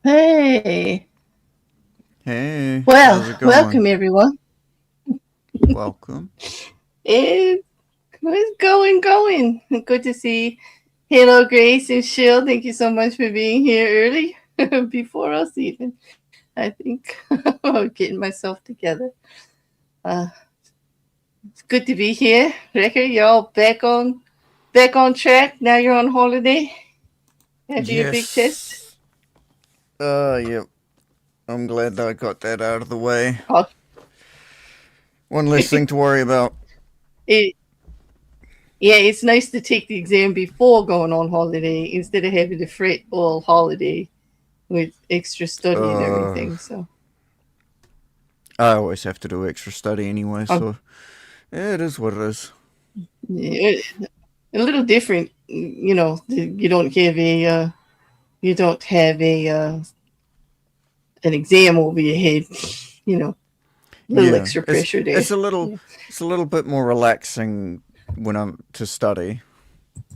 Hey. Hey. Well, how's it going? welcome everyone. Welcome. It's going. Good to see. Hello, Grace and Shill. Thank you so much for being here early before us even. I think I'm getting myself together. It's good to be here. Rekkr, you're all back on track. Now you're on holiday after your big test. Yep. I'm glad that I got that out of the way. Oh. One less thing to worry about. It's nice to take the exam before going on holiday instead of having to fret all holiday with extra study and everything. So I always have to do extra study anyway, so yeah, it is what it is. Yeah, a little different, you know. You don't have an exam over your head, you know. Little extra pressure there. It's a little bit more relaxing when I'm to study,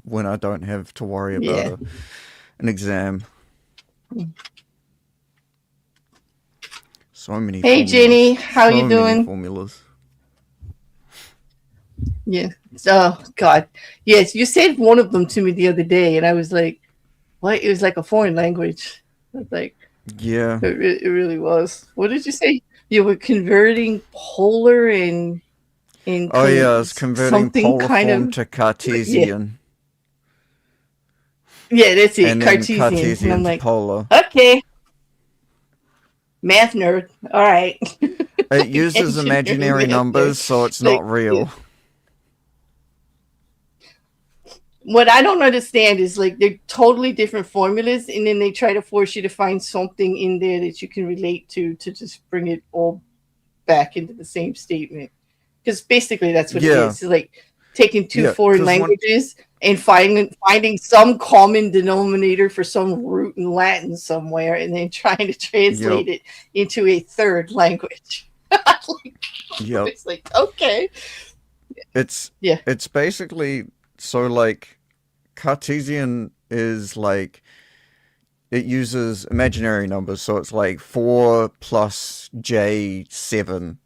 when I don't have to worry about an exam. So many. Hey, formulas. Jenny, how you doing? Many formulas. Yeah. Oh God. Yes, you said one of them to me the other day, and I was like, "What?" It was like a foreign language. I was like, yeah, it really was. What did you say? You were converting polar and I was converting polar form to Cartesian. Yeah, that's it. And Cartesian. Then Cartesian and I'm like, polar. Okay. Math nerd. All right. It uses imaginary numbers, so it's not real. What I don't understand is like they're totally different formulas, and then they try to force you to find something in there that you can relate to just bring it all back into the same statement. Because basically that's what it is. It's like taking two foreign languages and finding some common denominator for some root in Latin somewhere, and then trying to translate it into a third language. It's like, okay. Yeah. it's basically, so like Cartesian is like, it uses imaginary numbers, so it's like 4 plus j 7,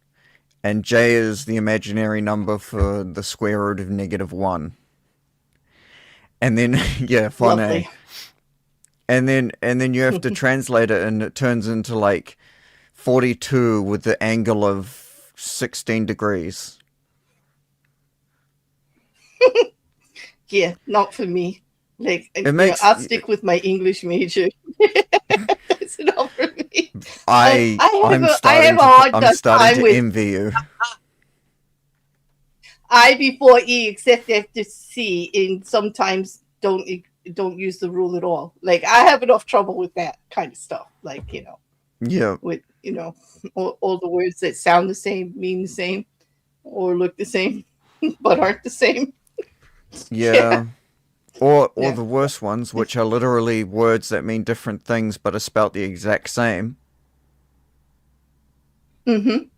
and j is the imaginary number for the square root of -1. And then yeah, fun, eh? Lovely. And then you have to translate it, and it turns into like 42 with the angle of 16 degrees. Yeah, not for me. Like, It makes I'll stick with my English major. It's not for me. I I'm I have starting a to hard I'm starting time to with envy you. I before E, except after C, and sometimes don't use the rule at all. Like, I have enough trouble with that kind of stuff. Like, Yeah, with all the words that sound the same, mean the same, or look the same, but aren't the same. Yeah, yeah. Or yeah. the worst ones, which are literally words that mean different things but are spelt the exact same. Mm-hmm.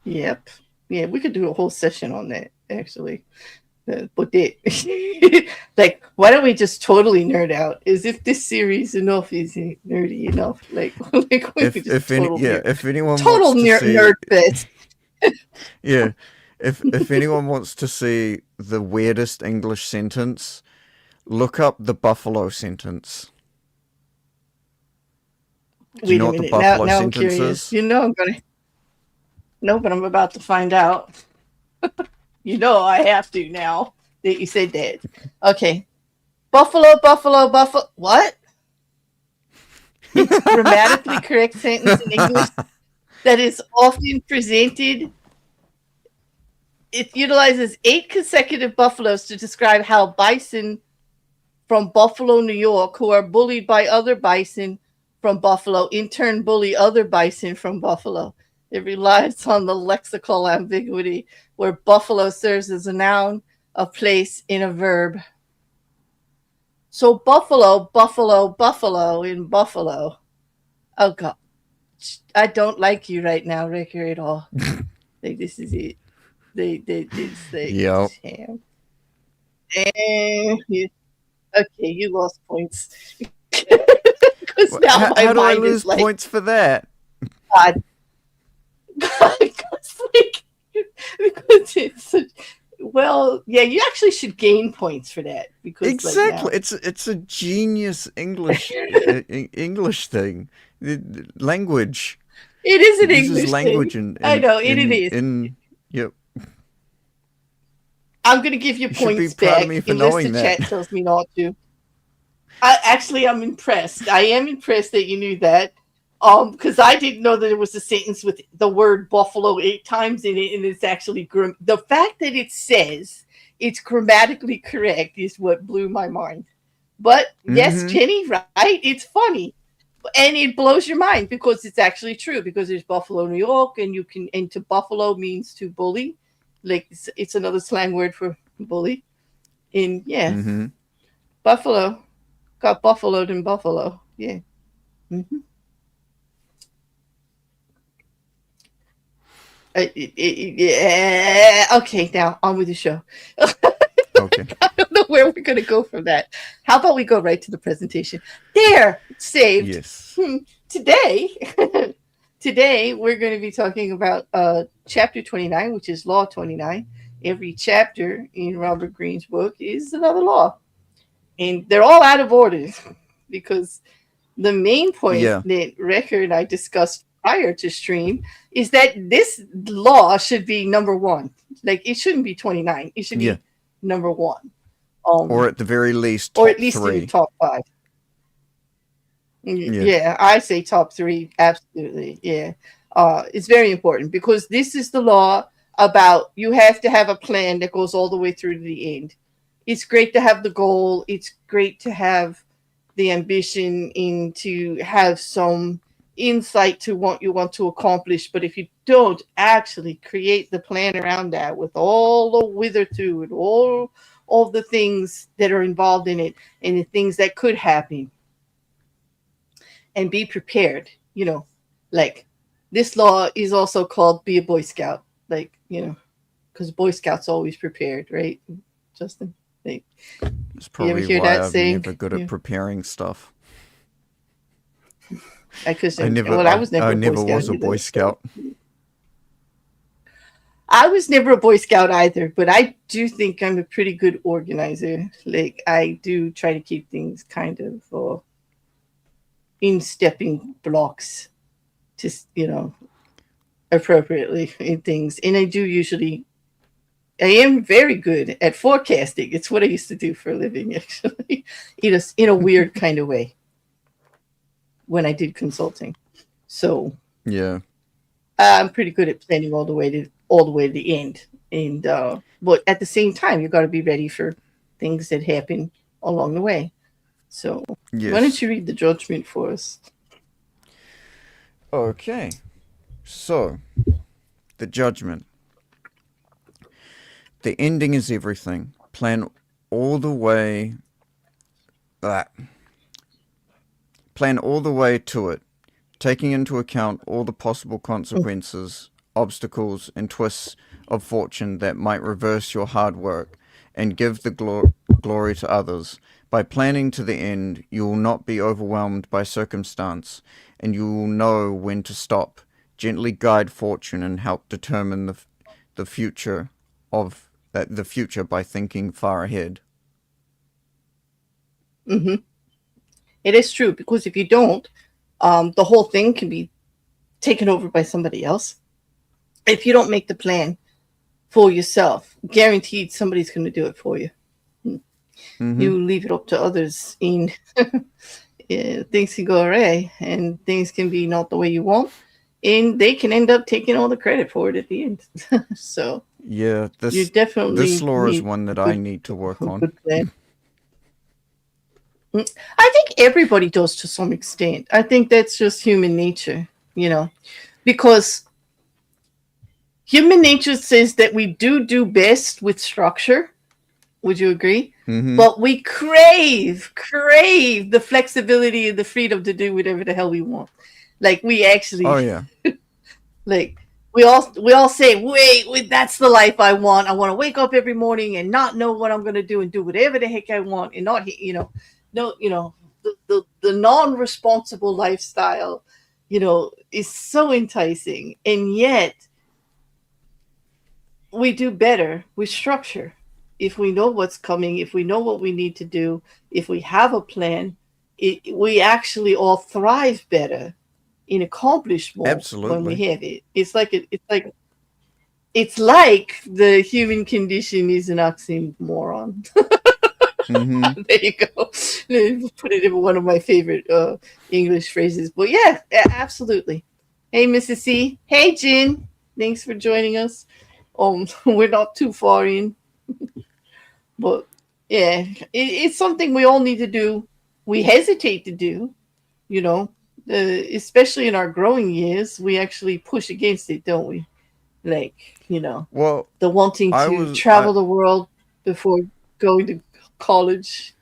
Yep. Yeah, we could do a whole session on that, actually. But like, why don't we just totally nerd out? As if this series enough is nerdy enough. Like, like we could just If anyone total wants to see, nerd fest. yeah, if anyone wants to see the weirdest English sentence, look up the buffalo sentence. Do you Wait know a what the minute. buffalo Now I'm sentence curious. is? I'm gonna. No, but I'm about to find out. I have to now that you said that. Okay. Buffalo, buffalo, buffalo. What? It's grammatically correct sentence in English that is often presented. It utilizes 8 consecutive buffaloes to describe how bison from Buffalo, New York, who are bullied by other bison from Buffalo, in turn bully other bison from Buffalo. It relies on the lexical ambiguity where buffalo serves as a noun, a place, in a verb. So buffalo, buffalo, buffalo in Buffalo. Oh God, I don't like you right now, Rekkr, at all. Like, this is it. They say, Yep. damn. Okay, you lost points. Because now my How do I mind is lose like, points for that? God. because, like, because it's such, well, yeah, you actually should gain points for that because, like, Exactly. now. It's a genius English English thing. Language. It is an It uses English thing. language in I in know, it in is. in yep. I'm going to give you You should be points proud of back me for unless the knowing that. chat tells me not to. I'm impressed. I am impressed that you knew that. Because I didn't know that there was a sentence with the word buffalo 8 times in it, and it's actually the fact that it says it's grammatically correct is what blew my mind. But yes, Mm-hmm. Jenny, right? It's funny, and it blows your mind because it's actually true. Because there's Buffalo, New York, and to buffalo means to bully, like it's another slang word for bully. And yeah, Mm-hmm. Buffalo got buffaloed in Buffalo. Yeah. Mm-hmm. Yeah. Okay, now on with the show. Okay. I don't know where we're going to go from that. How about we go right to the presentation? There, it's saved. Yes. Today, today we're going to be talking about chapter 29, which is Law 29. Every chapter in Robert Greene's book is another law, and they're all out of order because the main point Yeah. that Rekkr and I discussed prior to stream is that this law should be number 1. Like, it shouldn't be 29. It should Yeah. be number 1. Or at the very least, Or top at least in the 3. top 5. Yeah. Yeah, I say top 3. Absolutely. Yeah. It's very important because this is the law about you have to have a plan that goes all the way through to the end. It's great to have the goal. It's great to have the ambition and to have some insight to what you want to accomplish. But if you don't actually create the plan around that with all the wither to it, all the things that are involved in it and the things that could happen, and be prepared, like this law is also called be a Boy Scout. Like, because Boy Scouts always prepared, right, Justin? Like, It's you ever probably hear why that I'm saying? never good at preparing stuff. I I couldn't. never, Well, I was never I a Boy never Scout was a Boy either. So. Scout. I was never a Boy Scout either, but I do think I'm a pretty good organizer. Like, I do try to keep things kind of in stepping blocks, just appropriately in things. And I am very good at forecasting. It's what I used to do for a living, actually, in a weird kind of way when I did consulting. So Yeah. I'm pretty good at planning all the way to the end. And but at the same time, you got to be ready for things that happen along the way. So why don't Yes. you read the judgment for us? Okay. So, the judgment. The ending is everything. Plan all the way. Uh, Plan all the way to it, taking into account all the possible consequences, obstacles, and twists of fortune that might reverse your hard work and give the glory to others. By planning to the end, you will not be overwhelmed by circumstance, and you will know when to stop, gently guide fortune, and help determine the future of the future by thinking far ahead. Hmm. It is true, because if you don't, the whole thing can be taken over by somebody else. If you don't make the plan for yourself, guaranteed somebody's going to do it for you. Mm-hmm. You leave it up to others, and things can go awry, and things can be not the way you want, and they can end up taking all the credit for it at the end. So Yeah, you this definitely law is need one a that I good, need to work a on. good plan. I think everybody does to some extent. I think that's just human nature, because human nature says that we do best with structure. Would you agree? Mm-hmm. But we crave the flexibility and the freedom to do whatever the hell we want. Like, we Oh actually, yeah. like, we all say, wait, that's the life I want. I want to wake up every morning and not know what I'm going to do and do whatever the heck I want, and not, no, the non-responsible lifestyle, is so enticing, and yet we do better with structure. If we know what's coming, if we know what we need to do, if we have a plan, we actually all thrive better and accomplish more when we Absolutely. have it. It's like the human condition is an oxymoron. Mm-hmm. There you go. Put it in one of my favorite English phrases. But yeah, absolutely. Hey, Mrs. C. Hey, Jen. Thanks for joining us. We're not too far in, but yeah, it's something we all need to do. We hesitate to do, you know, especially in our growing years. We actually push against it, don't we? Like, Well, the wanting I to was I travel the world before going to college.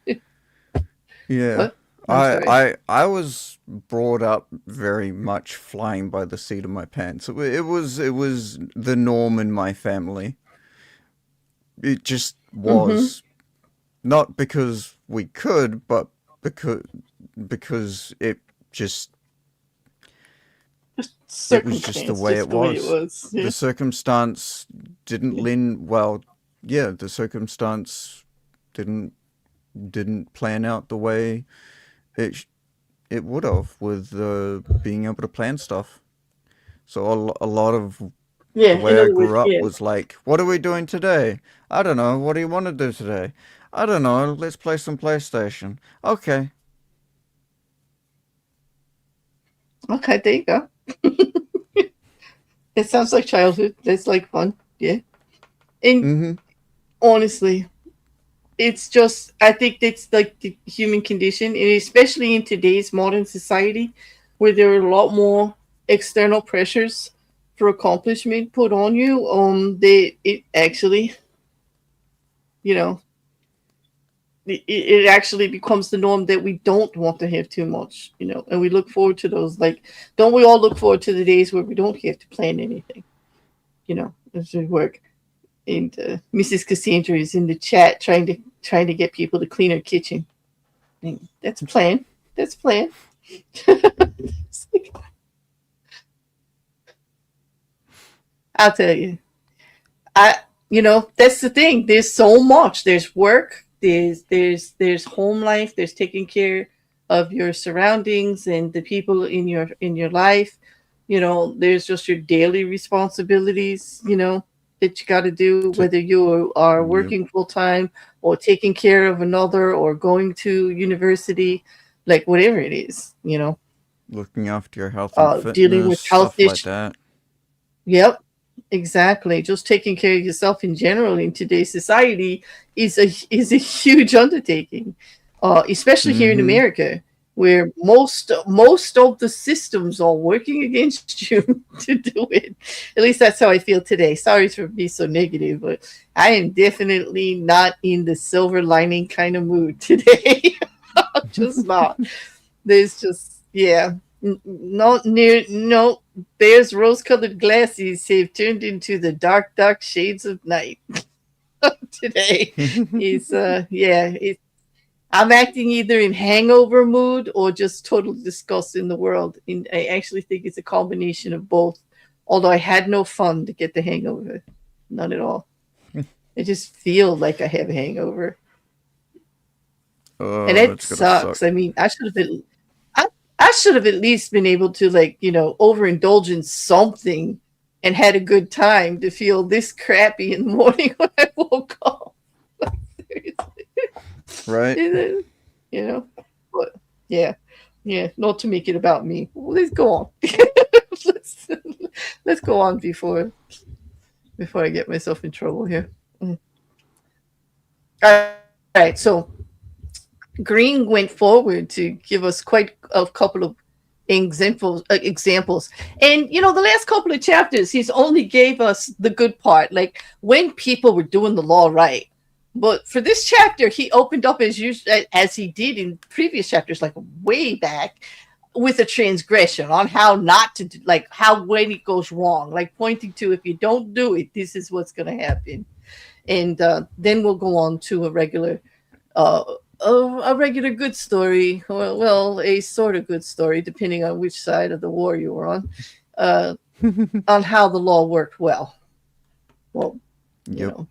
yeah. What? I'm sorry. I was brought up very much flying by the seat of my pants. It was the norm in my family. It just Mm-hmm. was, not because we could, but because because just it was just the Circumstance, way just it the way it was. was. The Yeah. circumstance didn't lend well. Yeah, the circumstance didn't didn't plan out the way it it would have with being able to plan stuff. So a lot of Yeah. the In way I other words, grew up yeah. was like, what are we doing today? I don't know. What do you want to do today? I don't know. Let's play some PlayStation. Okay. Okay, there you go. It sounds like childhood. That's like fun. Yeah. And Mm-hmm. honestly, it's just, I think that's like the human condition, and especially in today's modern society, where there are a lot more external pressures for accomplishment put on you. It actually, you know, it actually becomes the norm that we don't want to have too much, and we look forward to those. Like, don't we all look forward to the days where we don't have to plan anything, as we work? And Mrs. Cassandra is in the chat trying to get people to clean her kitchen. And that's planned. That's planned. I'll tell you. I that's the thing. There's so much. There's work. There's home life. There's taking care of your surroundings and the people in your life. There's just your daily responsibilities. That you got to do, whether you are Yep. working full time or taking care of another or going to university, like whatever it is. Looking after your health and Dealing fitness, with health stuff like issues. that. Yep, exactly. Just taking care of yourself in general in today's society is a huge undertaking, especially here in Mm-hmm. America, where most of the systems are working against you to do it. At least that's how I feel today. Sorry for being so negative, but I am definitely not in the silver lining kind of mood today. Just not. There's just yeah, not near no. Bear's rose-colored glasses have turned into the dark, dark shades of night today. Is yeah, I'm acting either in hangover mood or just total disgust in the world. And I actually think it's a combination of both. Although I had no fun to get the hangover, none at all. I just feel like I have a hangover, and Oh, it it's gonna suck. sucks. I mean, I, I should have at least been able to overindulge in something and had a good time to feel this crappy in the morning when I woke up. Right? Seriously. you know, but yeah, yeah. Not to make it about me. Well, let's go on. let's let's go on before I get myself in trouble here. All right, so Green went forward to give us quite a couple of examples, and the last couple of chapters he's only gave us the good part, like when people were doing the law right. But for this chapter he opened up as he did in previous chapters, like way back, with a transgression on how not to do, like how when it goes wrong, like pointing to, if you don't do it, this is what's going to happen. And then we'll go on to uh, a regular good story. Well, a sort of good story, depending on which side of the war you were uh, on how the law worked well. Well, you Yep. know,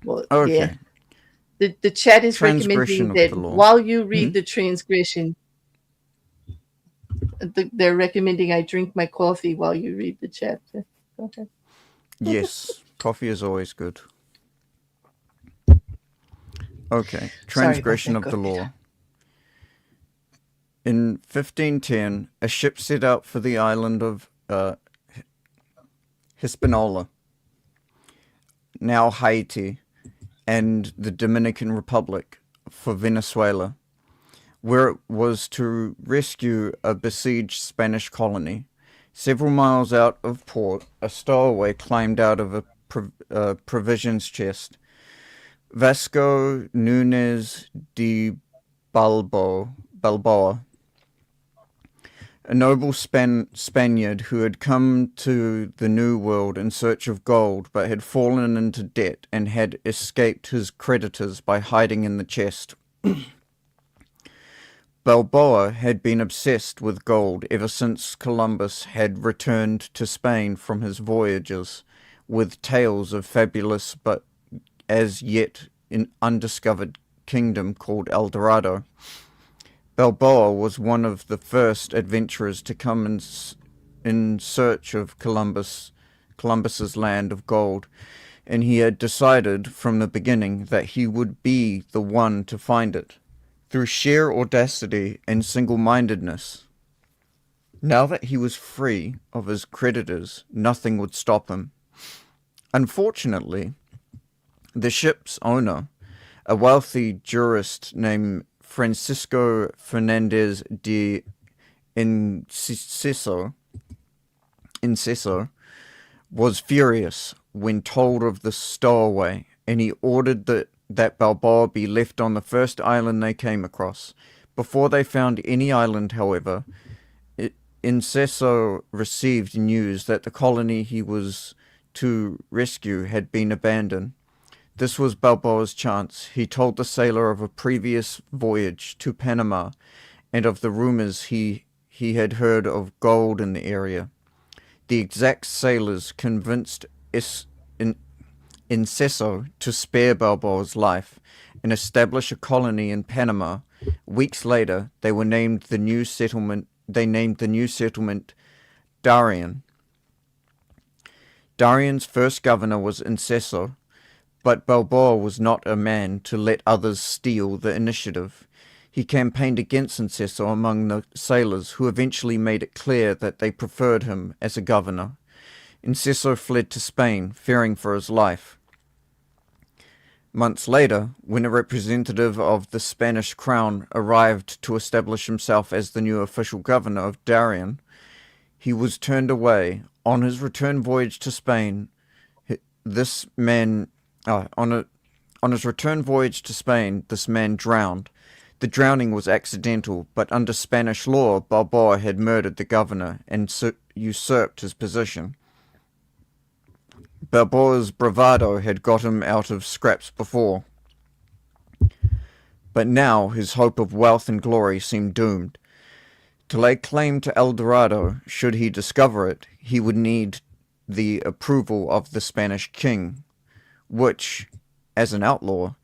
well, yeah. Okay. The chat is Transgression recommending of that the law. while you Hmm? read the transgression, they're recommending I drink my coffee while you read the chapter. Okay. Yes. Coffee is always good. Okay. Sorry about Transgression that. of Go the ahead. law. In 1510, a ship set out for the island of Hispaniola, now Haiti, and the Dominican Republic, for Venezuela, where it was to rescue a besieged Spanish colony. Several miles out of port, a stowaway climbed out of a provisions chest. Vasco Nunez de Balboa, a noble Spaniard who had come to the New World in search of gold, but had fallen into debt and had escaped his creditors by hiding in the chest. Balboa had been obsessed with gold ever since Columbus had returned to Spain from his voyages, with tales of fabulous but as yet undiscovered kingdom called El Dorado. Balboa was one of the first adventurers to come in search of Columbus's land of gold, and he had decided from the beginning that he would be the one to find it, through sheer audacity and single-mindedness. Now that he was free of his creditors, nothing would stop him. Unfortunately, the ship's owner, a wealthy jurist named Francisco Fernandez de Inciso, was furious when told of the stowaway, and he ordered that Balboa be left on the first island they came across. Before they found any island, however, Inceso received news that the colony he was to rescue had been abandoned. This was Balboa's chance. He told the sailor of a previous voyage to Panama and of the rumors he had heard of gold in the area. The exact sailors convinced Inceso to spare Balboa's life and establish a colony in Panama. Weeks later, they named the new settlement Darien. Darien's first governor was Inceso, but Balboa was not a man to let others steal the initiative. He campaigned against Inceso among the sailors, who eventually made it clear that they preferred him as a governor. Inceso fled to Spain, fearing for his life. Months later, when a representative of the Spanish crown arrived to establish himself as the new official governor of Darien, he was turned away. On his return voyage to Spain, this man drowned. The drowning was accidental, but under Spanish law, Balboa had murdered the governor and usurped his position. Balboa's bravado had got him out of scraps before, but now his hope of wealth and glory seemed doomed. To lay claim to El Dorado, should he discover it, he would need the approval of the Spanish king, which, as an outlaw,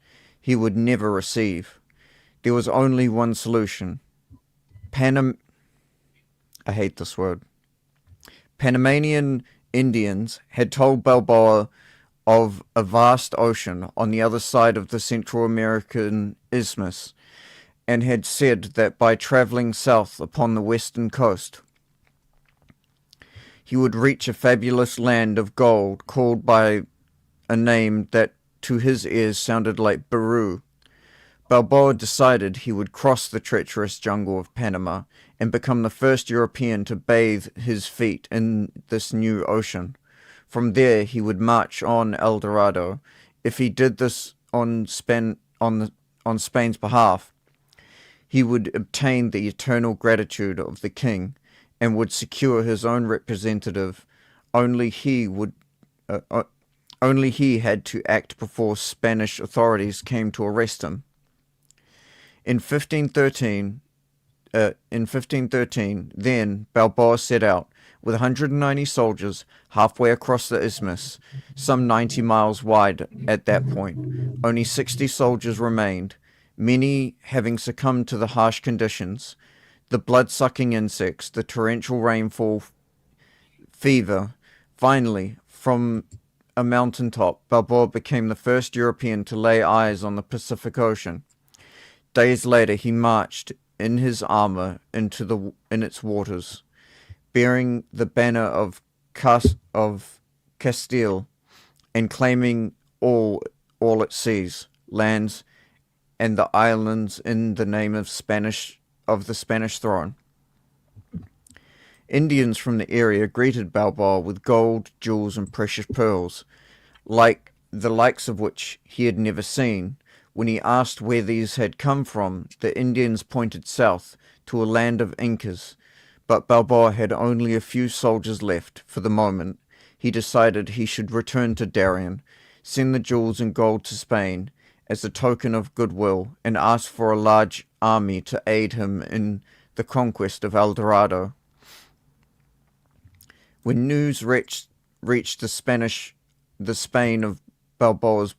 he would never receive. There was only one solution. I hate this word. Panamanian Indians had told Balboa of a vast ocean on the other side of the Central American isthmus, and had said that by traveling south upon the western coast, he would reach a fabulous land of gold called by a name that to his ears sounded like Peru. Balboa decided he would cross the treacherous jungle of Panama and become the first European to bathe his feet in this new ocean. From there he would march on El Dorado. If he did this on Spain's behalf, he would obtain the eternal gratitude of the king and would secure his own representative. Only he had to act before Spanish authorities came to arrest him. In 1513, then, Balboa set out with 190 soldiers halfway across the isthmus, some 90 miles wide at that point. Only 60 soldiers remained, many having succumbed to the harsh conditions, the blood-sucking insects, the torrential rainfall, fever. Finally, from a mountaintop, Balboa became the first European to lay eyes on the Pacific Ocean. Days later, he marched in his armor in its waters, bearing the banner of Castile, and claiming all it sees, lands, and the islands in the name of the Spanish throne. Indians from the area greeted Balboa with gold, jewels, and precious pearls, like the likes of which he had never seen. When he asked where these had come from, the Indians pointed south to a land of Incas, but Balboa had only a few soldiers left. For the moment, he decided he should return to Darien, send the jewels and gold to Spain as a token of goodwill, and ask for a large army to aid him in the conquest of El Dorado. When news reached the Spain of Balboa's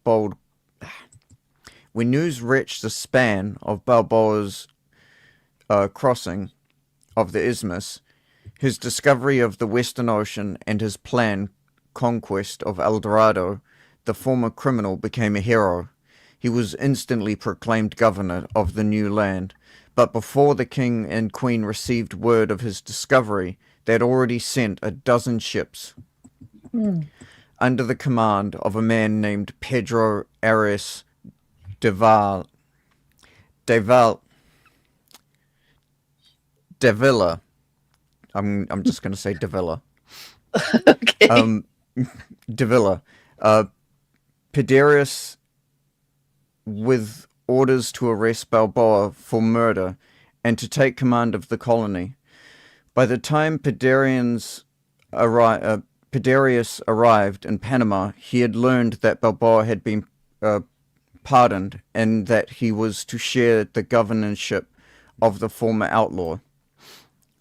crossing of the isthmus, his discovery of the Western Ocean, and his planned conquest of El Dorado, the former criminal became a hero. He was instantly proclaimed governor of the new land, but before the king and queen received word of his discovery, they had already sent a dozen ships under the command of a man named Pedro Arias de Villa. I'm just going to say de Villa. Okay. De Villa. Pedarius, with orders to arrest Balboa for murder and to take command of the colony. By the time Pedarius Pedarius arrived in Panama, he had learned that Balboa had been pardoned and that he was to share the governorship of the former outlaw.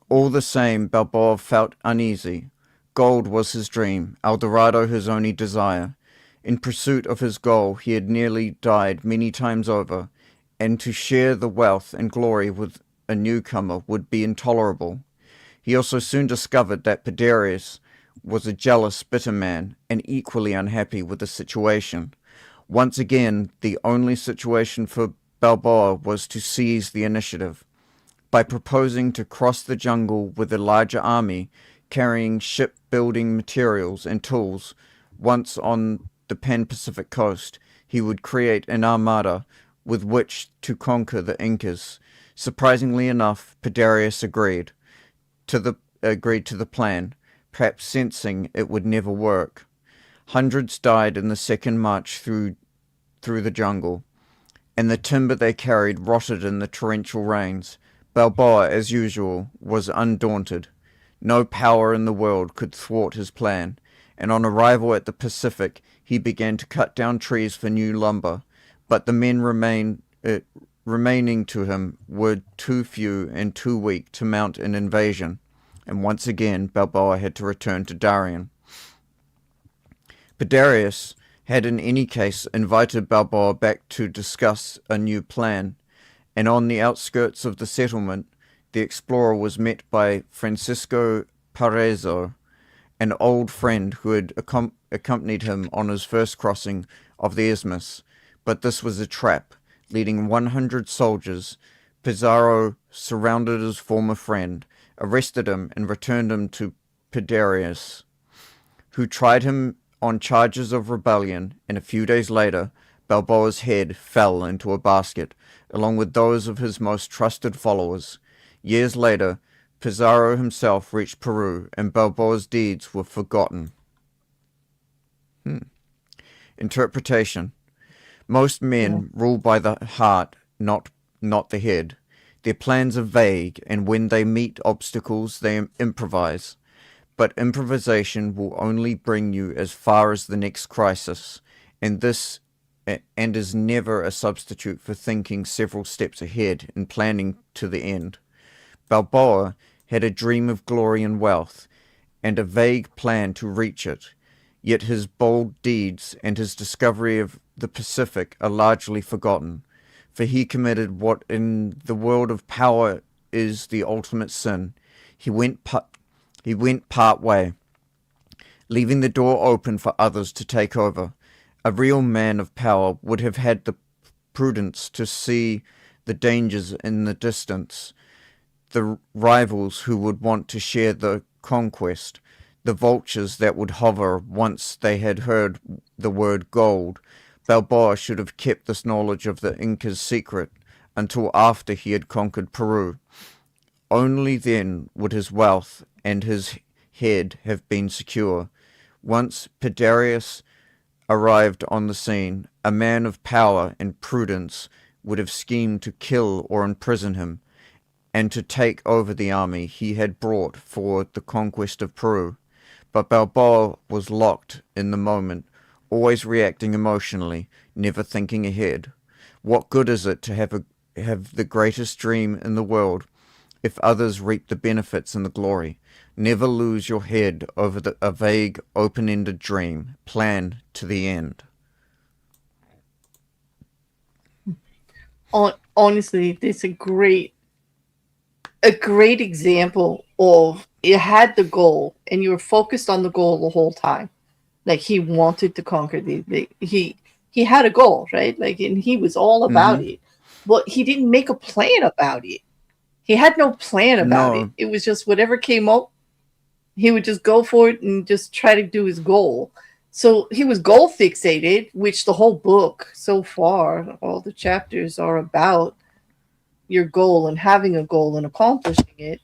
All the same, Balboa felt uneasy. Gold was his dream, El Dorado his only desire. In pursuit of his goal, he had nearly died many times over, and to share the wealth and glory with a newcomer would be intolerable. He also soon discovered that Pedarius was a jealous, bitter man, and equally unhappy with the situation. Once again, the only situation for Balboa was to seize the initiative. By proposing to cross the jungle with a larger army, carrying shipbuilding materials and tools, once on the Pan-Pacific coast, he would create an armada with which to conquer the Incas. Surprisingly enough, Pedarius agreed to the plan, perhaps sensing it would never work. Hundreds died in the second march through the jungle, and the timber they carried rotted in the torrential rains. Balboa, as usual, was undaunted. No power in the world could thwart his plan, and on arrival at the Pacific, he began to cut down trees for new lumber, but the men remaining to him were too few and too weak to mount an invasion, and once again Balboa had to return to Darien. Pedarius had in any case invited Balboa back to discuss a new plan, and on the outskirts of the settlement, the explorer was met by Francisco Parezo, an old friend who had accompanied him on his first crossing of the isthmus. But this was a trap. Leading 100 soldiers, Pizarro surrounded his former friend, arrested him, and returned him to Pedarius, who tried him on charges of rebellion, and a few days later, Balboa's head fell into a basket, along with those of his most trusted followers. Years later, Pizarro himself reached Peru, and Balboa's deeds were forgotten. Interpretation. Most men rule by the heart, not the head. Their plans are vague, and when they meet obstacles, they improvise. But improvisation will only bring you as far as the next crisis, and is never a substitute for thinking several steps ahead and planning to the end. Balboa had a dream of glory and wealth, and a vague plan to reach it, yet his bold deeds and his discovery of the Pacific are largely forgotten, for he committed what in the world of power is the ultimate sin. He went part way, leaving the door open for others to take over. A real man of power would have had the prudence to see the dangers in the distance, the rivals who would want to share the conquest, the vultures that would hover once they had heard the word gold. Balboa should have kept this knowledge of the Inca's secret until after he had conquered Peru. Only then would his wealth and his head have been secure. Once Pedarius arrived on the scene, a man of power and prudence would have schemed to kill or imprison him, and to take over the army he had brought for the conquest of Peru. But Balboa was locked in the moment, always reacting emotionally, never thinking ahead. What good is it to have the greatest dream in the world if others reap the benefits and the glory? Never lose your head over a vague, open-ended dream. Plan to the end. Honestly, this is a great example of you had the goal and you were focused on the goal the whole time. Like he wanted to conquer he had a goal, right? Like, and he was all about it, but he didn't make a plan about it. He had no plan about it. It was just whatever came up, he would just go for it and just try to do his goal. So he was goal fixated, which the whole book so far, all the chapters are about your goal and having a goal and accomplishing it.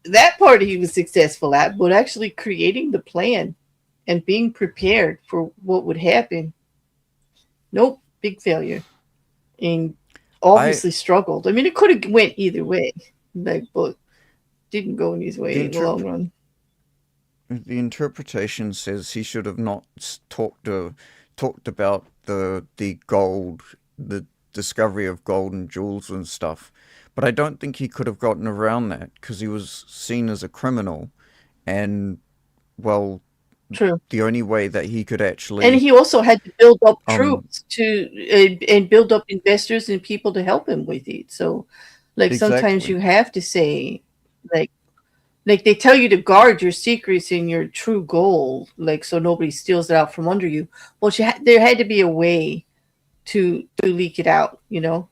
That part he was successful at, but actually creating the plan and being prepared for what would happen, nope, big failure. And obviously struggled. I mean, it could have went either way, like, but didn't go in his way in the long run. the interpretation says he should have not talked about the gold, the discovery of gold and jewels and stuff. But I don't think he could have gotten around that because he was seen as a criminal, and well, True. the only way that he could And actually he also had to build up um troops and build up investors and people to help him with it. So, like sometimes exactly. you have to say, like they tell you to guard your secrets and your true goal, like so nobody steals it out from under you. Well, there had to be a way to leak it out, you know.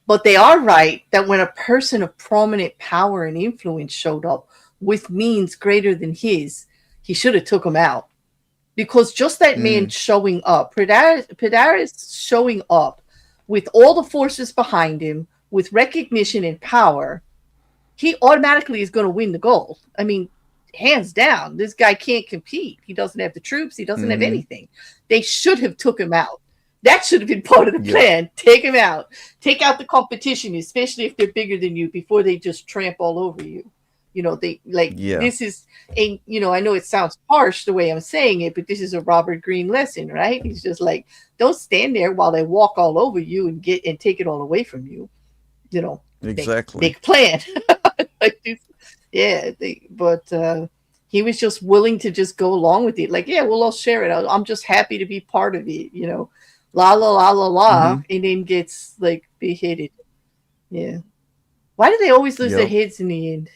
But they are right that when a person of prominent power and influence showed up with means greater than his, he should have took him out because just that man Mm, showing up, Padaris showing up with all the forces behind him, with recognition and power, he automatically is going to win the gold. I mean, hands down, this guy can't compete. He doesn't have the troops. He doesn't have mm-hmm. anything. They should have took him out. That should have been part of the Yep. plan. Take him out. Take out the competition, especially if they're bigger than you, before they just tramp all over you. You know, they like Yeah. this is a, you know, I know it sounds harsh the way I'm saying it, but this is a Robert Greene lesson, right? He's just like, don't stand there while they walk all over you and take it all away from you. You know, Exactly. make a plan. Like, yeah, but he was just willing to just go along with it. Like, yeah, well, I'll share it. I'm just happy to be part of it. You know, la la la la Mm-hmm. la, and then gets like beheaded. Yeah. Why do they always lose their Yep. heads in the end?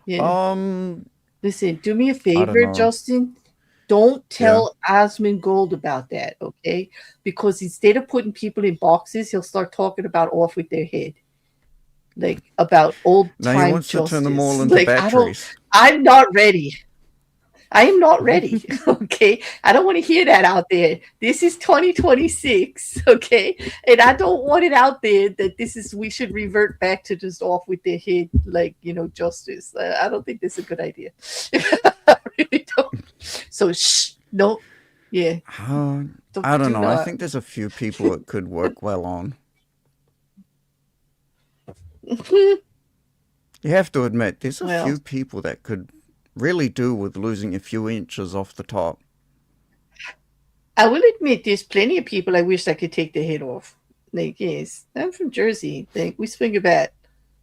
Yeah. Um, Listen, do me a I don't favor, know. Justin. Don't Yeah. tell Osmond Gold about that, okay? Because instead of putting people in boxes, he'll start talking about off with their head, like about old Now he time wants to turn them all justice. into Like batteries. I'm not ready. I am not ready. Okay. I don't want to hear that out there. This is 2026. Okay. And I don't want it out there that we should revert back to just off with their head, like, you know, justice. I don't think that's a good idea. I really don't. So, shh. No. Yeah. I don't Do know. I not. think there's a few people it could work well on. You have to admit, there's a Well, few people that could really do with losing a few inches off the top. I will admit there's plenty of people I wish I could take their head off. Like, yes, I'm from Jersey. Like, we swing a bat.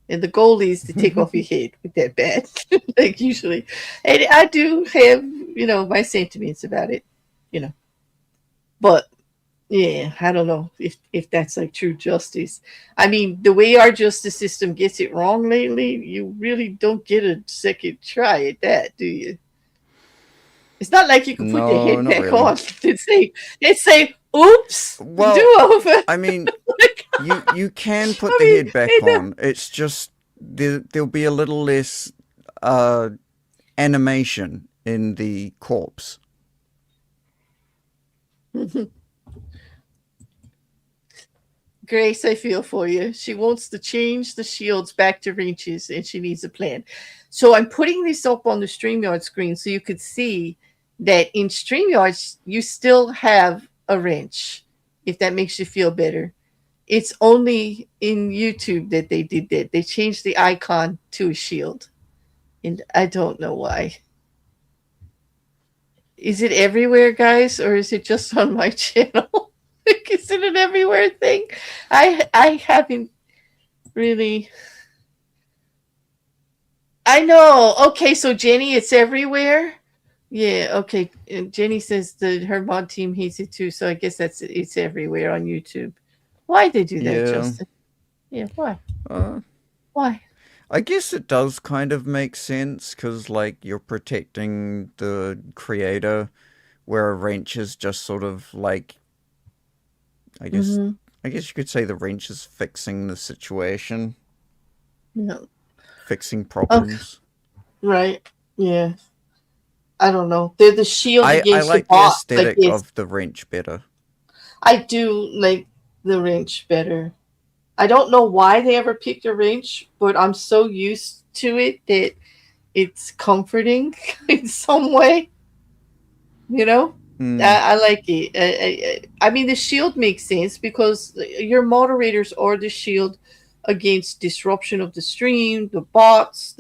And the goal is to take off your head with that bat, like usually. And I do have, you know, my sentiments about it, you know. But yeah, I don't know if that's like true justice. I mean, the way our justice system gets it wrong lately, you really don't get a second try at that, do you? It's not like you can put their No, head not back really. on and say, oops, Well, do over. I mean, Like, you can put I the mean, head back on. It's just there'll be a little less uh, animation in the corpse. Grace, I feel for you. She wants to change the shields back to wrenches and she needs a plan. So I'm putting this up on the StreamYard screen so you could see that in StreamYard, you still have a wrench, if that makes you feel better. It's only in YouTube that they did that. They changed the icon to a shield. And I don't know why. Is it everywhere, guys, or is it just on my channel? Like, is it an everywhere thing? I haven't really. I know. Okay, so Jenny, it's everywhere. Yeah. Okay. And Jenny says that her mod team hates it too, so I guess it's everywhere on YouTube. Why they do that, Yeah. Justin? Yeah. Why? Uh, Why? I guess it does kind of make sense because, like, you're protecting the creator, where a wrench is just sort of like, I guess, Mm-hmm. I guess you could say the wrench is fixing the situation, No. fixing Okay. problems. Right. Yeah. I don't know. They're the shield I against the like the bot. Like aesthetic this. of the wrench better. I do like the wrench better. I don't know why they ever picked a wrench, but I'm so used to it that it's comforting in some way. You know, Hmm. I like it. I mean, the shield makes sense because your moderators are the shield against disruption of the stream, the bots,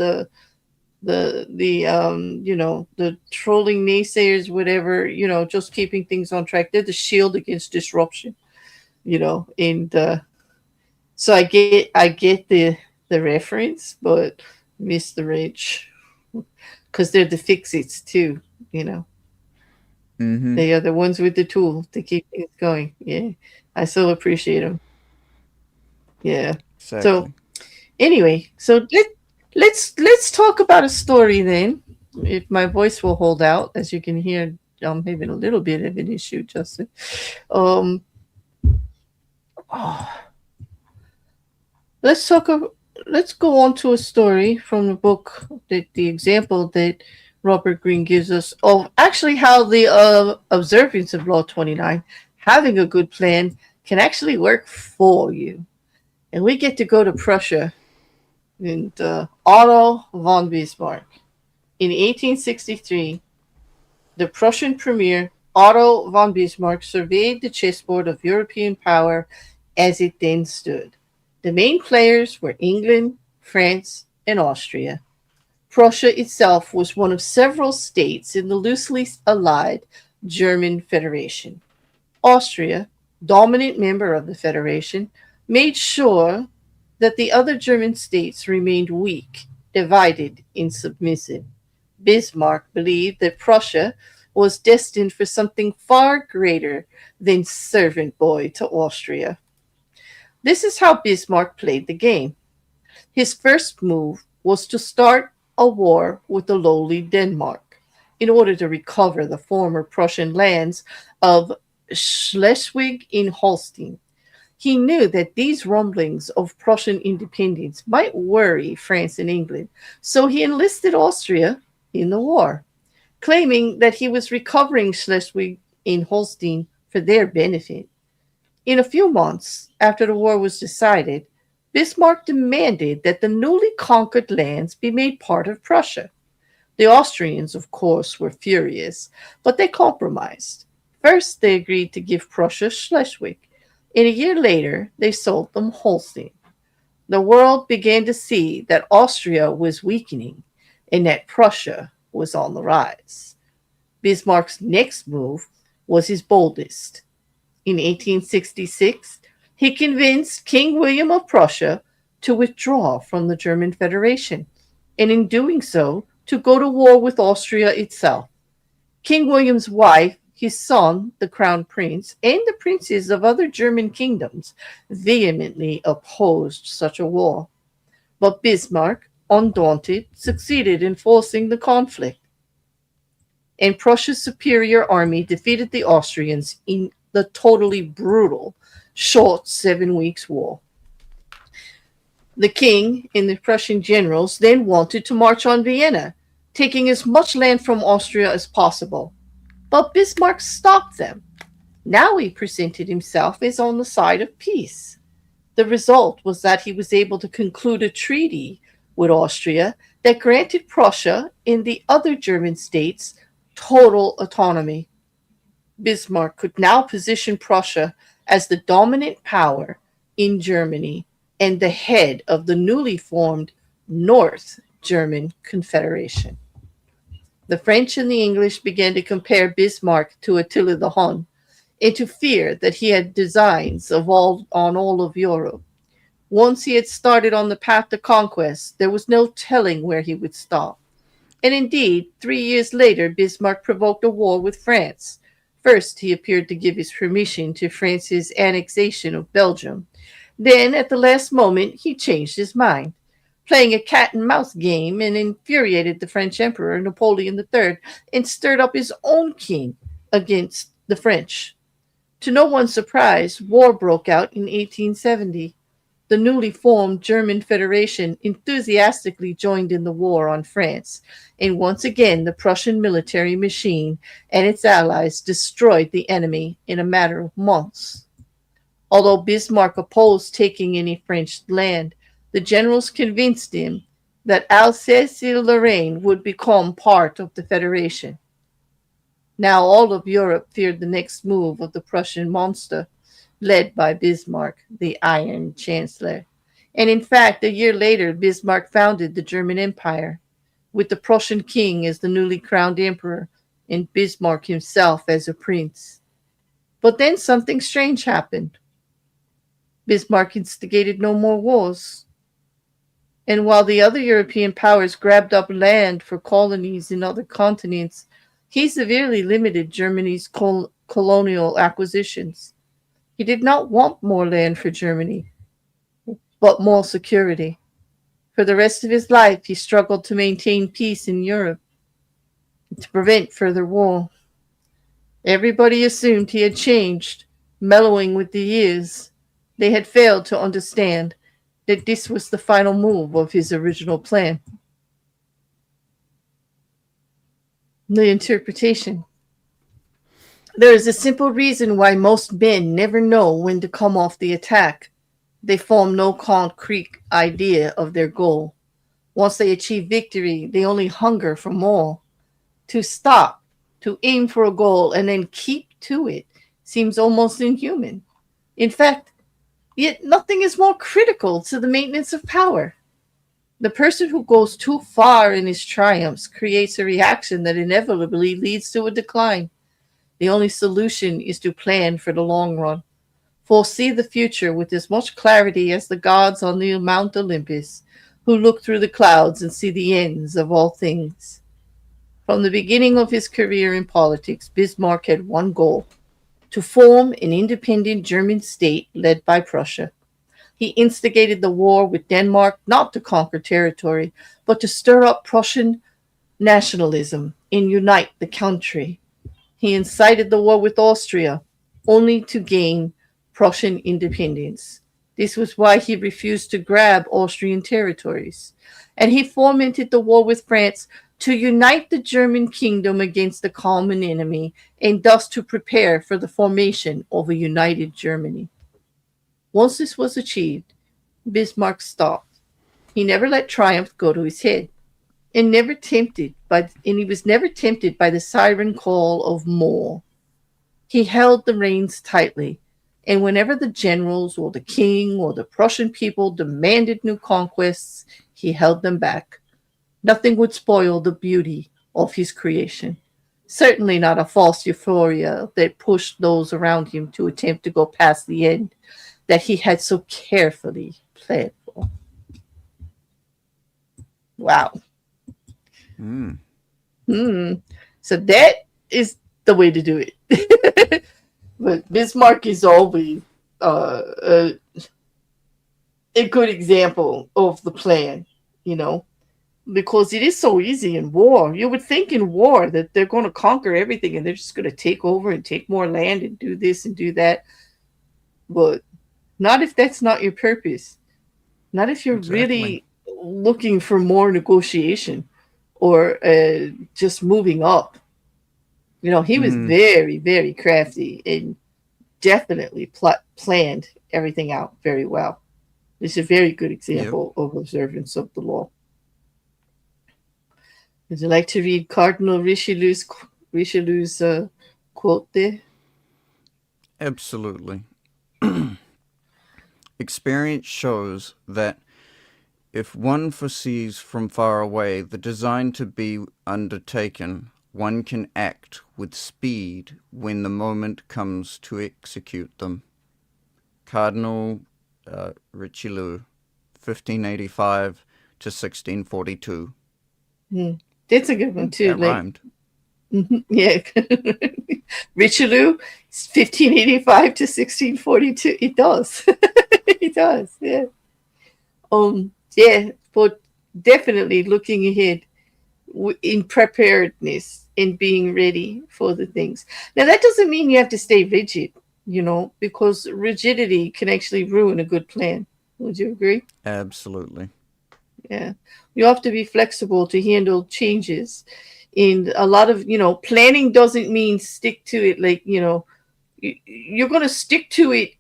the trolling naysayers, whatever, just keeping things on track. They're the shield against disruption, and so I get the reference, but miss the rich because they're the fix-its too. You know, Mm-hmm. they are the ones with the tool to keep things going. Yeah, I so appreciate them. Yeah. So Exactly. anyway, let's talk about a story then. If my voice will hold out, as you can hear, I'm having a little bit of an issue, Justin. Um, oh, let's talk. Let's go on to a story from the book, that the example that Robert Greene gives us of actually how the observance of Law 29, having a good plan, can actually work for you. And we get to go to Prussia and Otto von Bismarck. In 1863, the Prussian premier Otto von Bismarck surveyed the chessboard of European power as it then stood. The main players were England, France, and Austria. Prussia itself was one of several states in the loosely allied German Federation. Austria, dominant member of the Federation, made sure that the other German states remained weak, divided, and submissive. Bismarck believed that Prussia was destined for something far greater than servant boy to Austria. This is how Bismarck played the game. His first move was to start a war with the lowly Denmark in order to recover the former Prussian lands of Schleswig and Holstein. He knew that these rumblings of Prussian independence might worry France and England, so he enlisted Austria in the war, claiming that he was recovering Schleswig and Holstein for their benefit. In a few months after the war was decided, Bismarck demanded that the newly conquered lands be made part of Prussia. The Austrians, of course, were furious, but they compromised. First, they agreed to give Prussia Schleswig, and a year later, they sold them Holstein. The world began to see that Austria was weakening and that Prussia was on the rise. Bismarck's next move was his boldest. In 1866, he convinced King William of Prussia to withdraw from the German Federation, and in doing so, to go to war with Austria itself. King William's wife, his son, the crown prince, and the princes of other German kingdoms vehemently opposed such a war. But Bismarck, undaunted, succeeded in forcing the conflict, and Prussia's superior army defeated the Austrians in the totally brutal short 7 weeks war. The king and the Prussian generals then wanted to march on Vienna, taking as much land from Austria as possible. But Bismarck stopped them. Now he presented himself as on the side of peace. The result was that he was able to conclude a treaty with Austria that granted Prussia and the other German states total autonomy. Bismarck could now position Prussia as the dominant power in Germany and the head of the newly formed North German Confederation. The French and the English began to compare Bismarck to Attila the Hun and to fear that he had designs on all of Europe. Once he had started on the path to conquest, there was no telling where he would stop. And indeed, 3 years later, Bismarck provoked a war with France. First, he appeared to give his permission to France's annexation of Belgium. Then, at the last moment, he changed his mind, playing a cat and mouse game, and infuriated the French Emperor Napoleon III and stirred up his own king against the French. To no one's surprise, war broke out in 1870. The newly formed German Federation enthusiastically joined in the war on France, and once again the Prussian military machine and its allies destroyed the enemy in a matter of months. Although Bismarck opposed taking any French land, the generals convinced him that Alsace-Lorraine would become part of the Federation. Now all of Europe feared the next move of the Prussian monster, led by Bismarck, the Iron Chancellor. And in fact, a year later, Bismarck founded the German Empire. with the Prussian king as the newly crowned emperor and Bismarck himself as a prince. But then something strange happened. Bismarck instigated no more wars. And while the other European powers grabbed up land for colonies in other continents, he severely limited Germany's colonial acquisitions. He did not want more land for Germany, but more security. For the rest of his life, he struggled to maintain peace in Europe, to prevent further war. Everybody assumed he had changed, mellowing with the years. They had failed to understand that this was the final move of his original plan. The interpretation. There is a simple reason why most men never know when to come off the attack. They form no concrete idea of their goal. Once they achieve victory, they only hunger for more. To stop, to aim for a goal, and then keep to it seems almost inhuman. In fact, yet nothing is more critical to the maintenance of power. The person who goes too far in his triumphs creates a reaction that inevitably leads to a decline. The only solution is to plan for the long run. Foresee the future with as much clarity as the gods on the Mount Olympus, who look through the clouds and see the ends of all things. From the beginning of his career in politics, Bismarck had one goal: to form an independent German state led by Prussia. He instigated the war with Denmark not to conquer territory, but to stir up Prussian nationalism and unite the country. He incited the war with Austria only to gain Prussian independence. This was why he refused to grab Austrian territories. And he fomented the war with France to unite the German kingdom against the common enemy, and thus to prepare for the formation of a united Germany. Once this was achieved, Bismarck stopped. He never let triumph go to his head, and he was never tempted by the siren call of more. He held the reins tightly, and whenever the generals or the king or the Prussian people demanded new conquests, he held them back. Nothing would spoil the beauty of his creation. Certainly not a false euphoria that pushed those around him to attempt to go past the end that he had so carefully planned for. Wow. So that is the way to do it. But Bismarck is always a good example of the plan, because it is so easy in war. You would think in war that they're going to conquer everything and they're just going to take over and take more land and do this and do that. But not if that's not your purpose. Not if you're really looking for more negotiation or just moving up. He was very, very crafty and definitely planned everything out very well. It's a very good example of observance of the law. Would you like to read Cardinal Richelieu's quote there? Absolutely. Experience shows that if one foresees from far away the design to be undertaken, one can act with speed when the moment comes to execute them. Cardinal Richelieu, 1585 to 1642. That's a good one too. That rhymed. Yeah. Richelieu, 1585 to 1642. It does. It does. Yeah. Yeah, but definitely looking ahead in preparedness and being ready for the things. Now, that doesn't mean you have to stay rigid, because rigidity can actually ruin a good plan. Would you agree? Absolutely. Yeah. You have to be flexible to handle changes. And a lot of, planning doesn't mean stick to it. Like, you're going to stick to it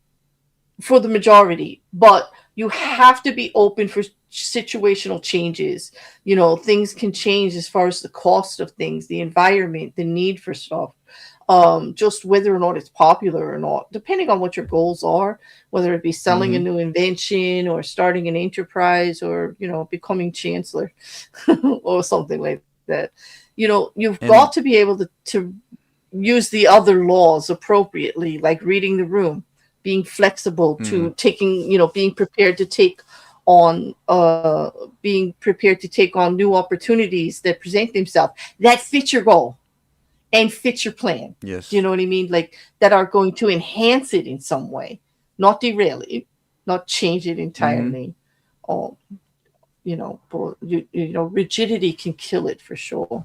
for the majority, but you have to be open for situational changes. Things can change as far as the cost of things, the environment, the need for stuff. just whether or not it's popular or not, depending on what your goals are, whether it be selling a Mm-hmm. new invention or starting an enterprise or, becoming chancellor or something like that. You've got to And be able to use the other laws appropriately, like reading the room, being flexible mm, to taking, being prepared to take on being prepared to take on new opportunities that present themselves that fit your goal and fit your plan. Do you yes. know what I mean? Like that are going to enhance it in some way, not derail it, not change it Mm-hmm. entirely. Um, but rigidity can kill it for sure.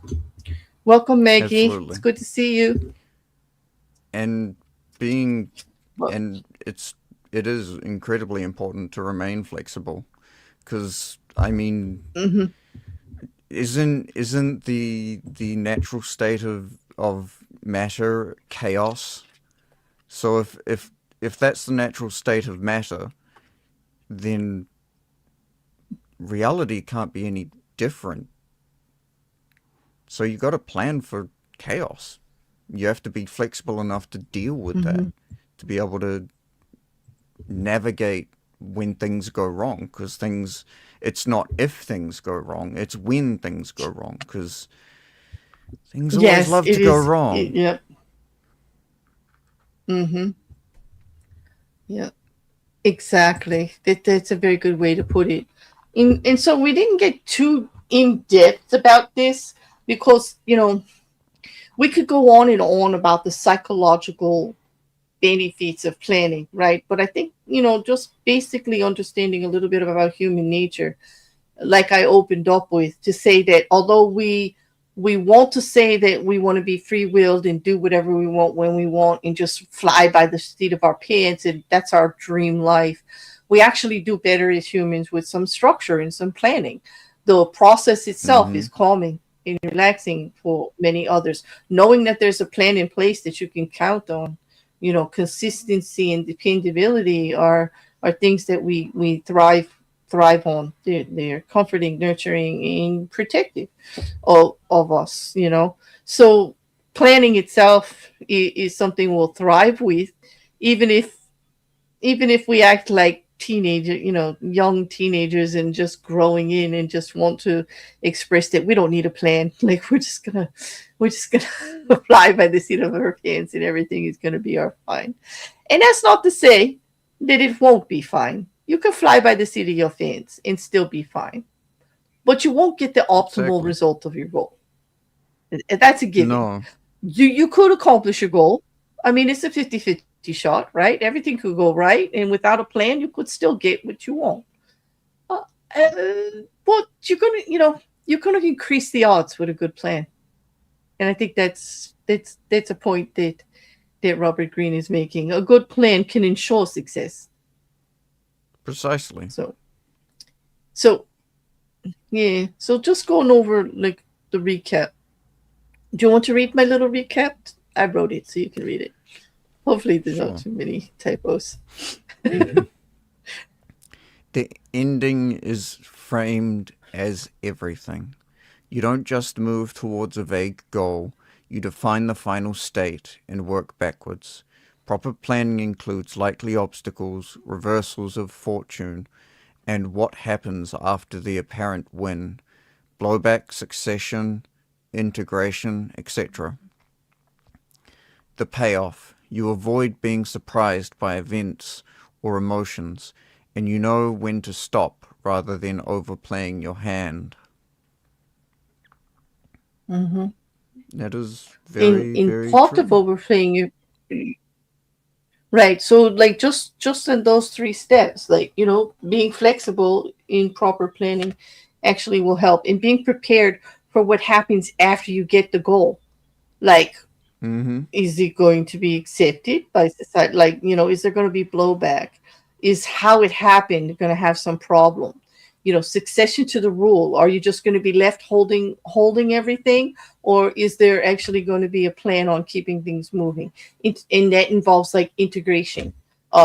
Welcome, Maggie. It's Absolutely. good to see you. And being Well, and it is incredibly important to remain flexible because I mean, mhm, isn't the natural state of matter chaos? So if that's the natural state of matter, then reality can't be any different. So you got to plan for chaos. You have to be flexible enough to deal with that, mhm. to be able to navigate when things go wrong. Because it's not if things go wrong, it's when things go wrong. Because things always Yes, love to it go is. wrong. Yeah. Mm-hmm. Yeah. Exactly. That's a very good way to put it. And so we didn't get too in depth about this because, we could go on and on about the psychological benefits of planning, right? But I think, just basically understanding a little bit about human nature, like I opened up with, to say that although we want to say that we want to be free willed and do whatever we want when we want and just fly by the seat of our pants and that's our dream life, we actually do better as humans with some structure and some planning. The process itself Mm-hmm. is calming and relaxing for many others, knowing that there's a plan in place that you can count on. Consistency and dependability are things that we thrive on. They're comforting, nurturing, and protective of us. So planning itself is something we'll thrive with, even if we act like teenager, young teenagers and just growing in and just want to express that we don't need a plan. Like we're just gonna fly by the seat of our pants and everything is gonna be our fine. And that's not to say that it won't be fine. You can fly by the seat of your pants and still be fine, but you won't get the optimal Exactly. result of your goal. That's a given. No. You could accomplish your goal. I mean, it's a 50-50 shot, right? Everything could go right. And without a plan, you could still get what you want. Uh, but you're going to increase the odds with a good plan. And I think that's a point that Robert Greene is making. A good plan can ensure success. Precisely. So, so, yeah. So just going over like the recap. Do you want to read my little recap? I wrote it so you can read it. Hopefully, there's not Sure. too many typos. The ending is framed as everything. You don't just move towards a vague goal, you define the final state and work backwards. Proper planning includes likely obstacles, reversals of fortune, and what happens after the apparent win, blowback, succession, integration, etc. The payoff. You avoid being surprised by events or emotions, and you know when to stop rather than overplaying your hand. Mm-hmm. That is very, In very part of true. overplaying, you right. So like just in those three steps, like being flexible in proper planning, actually will help. And being prepared for what happens after you get the goal. Like, Mm-hmm. is it going to be accepted by society? Like, is there going to be blowback? Is how it happened going to have some problem? Succession to the rule. Are you just going to be left holding everything, or is there actually going to be a plan on keeping things moving? And that involves like integration.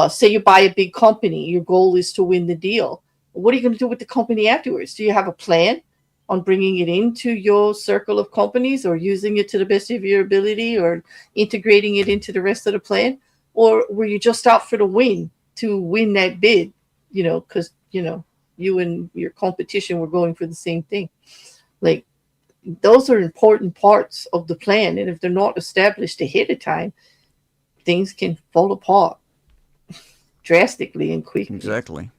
Say you buy a big company, your goal is to win the deal. What are you going to do with the company afterwards? Do you have a plan? on bringing it into your circle of companies or using it to the best of your ability or integrating it into the rest of the plan? Or were you just out for the win to win that bid, because, you and your competition were going for the same thing? Like, those are important parts of the plan. And if they're not established ahead of time, things can fall apart drastically and quickly, Exactly.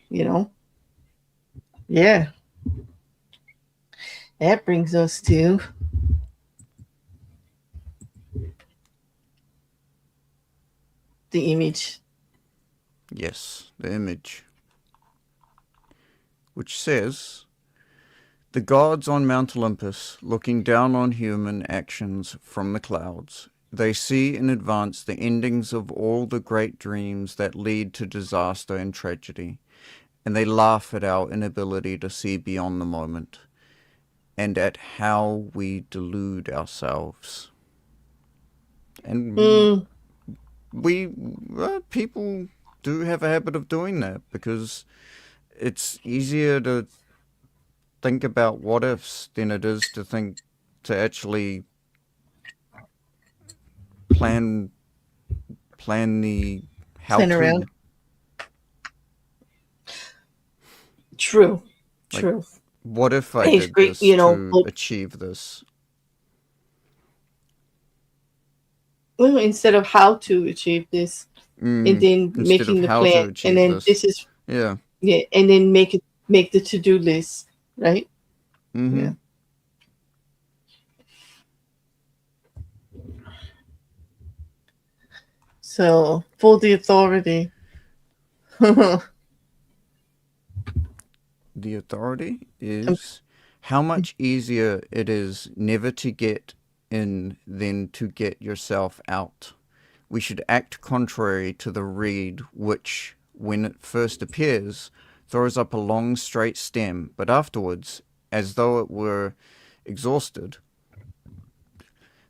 you know? Yeah. That brings us to the image. Yes, the image, which says, the gods on Mount Olympus, looking down on human actions from the clouds, they see in advance the endings of all the great dreams that lead to disaster and tragedy, and they laugh at our inability to see beyond the moment, and at how we delude ourselves. And Mm, people do have a habit of doing that because it's easier to think about what ifs than it is to actually plan the how plan to. around. True. Like, True. what if I It's did great, this to but achieve this? well, instead of how to achieve this, and then Instead of making the how to plan, and achieve then this. this is, Yeah. yeah, and then make the to-do list, right? Mm-hmm. Yeah. So for the authority. The authority is how much easier it is never to get in than to get yourself out. We should act contrary to the reed which, when it first appears, throws up a long straight stem, but afterwards, as though it were exhausted,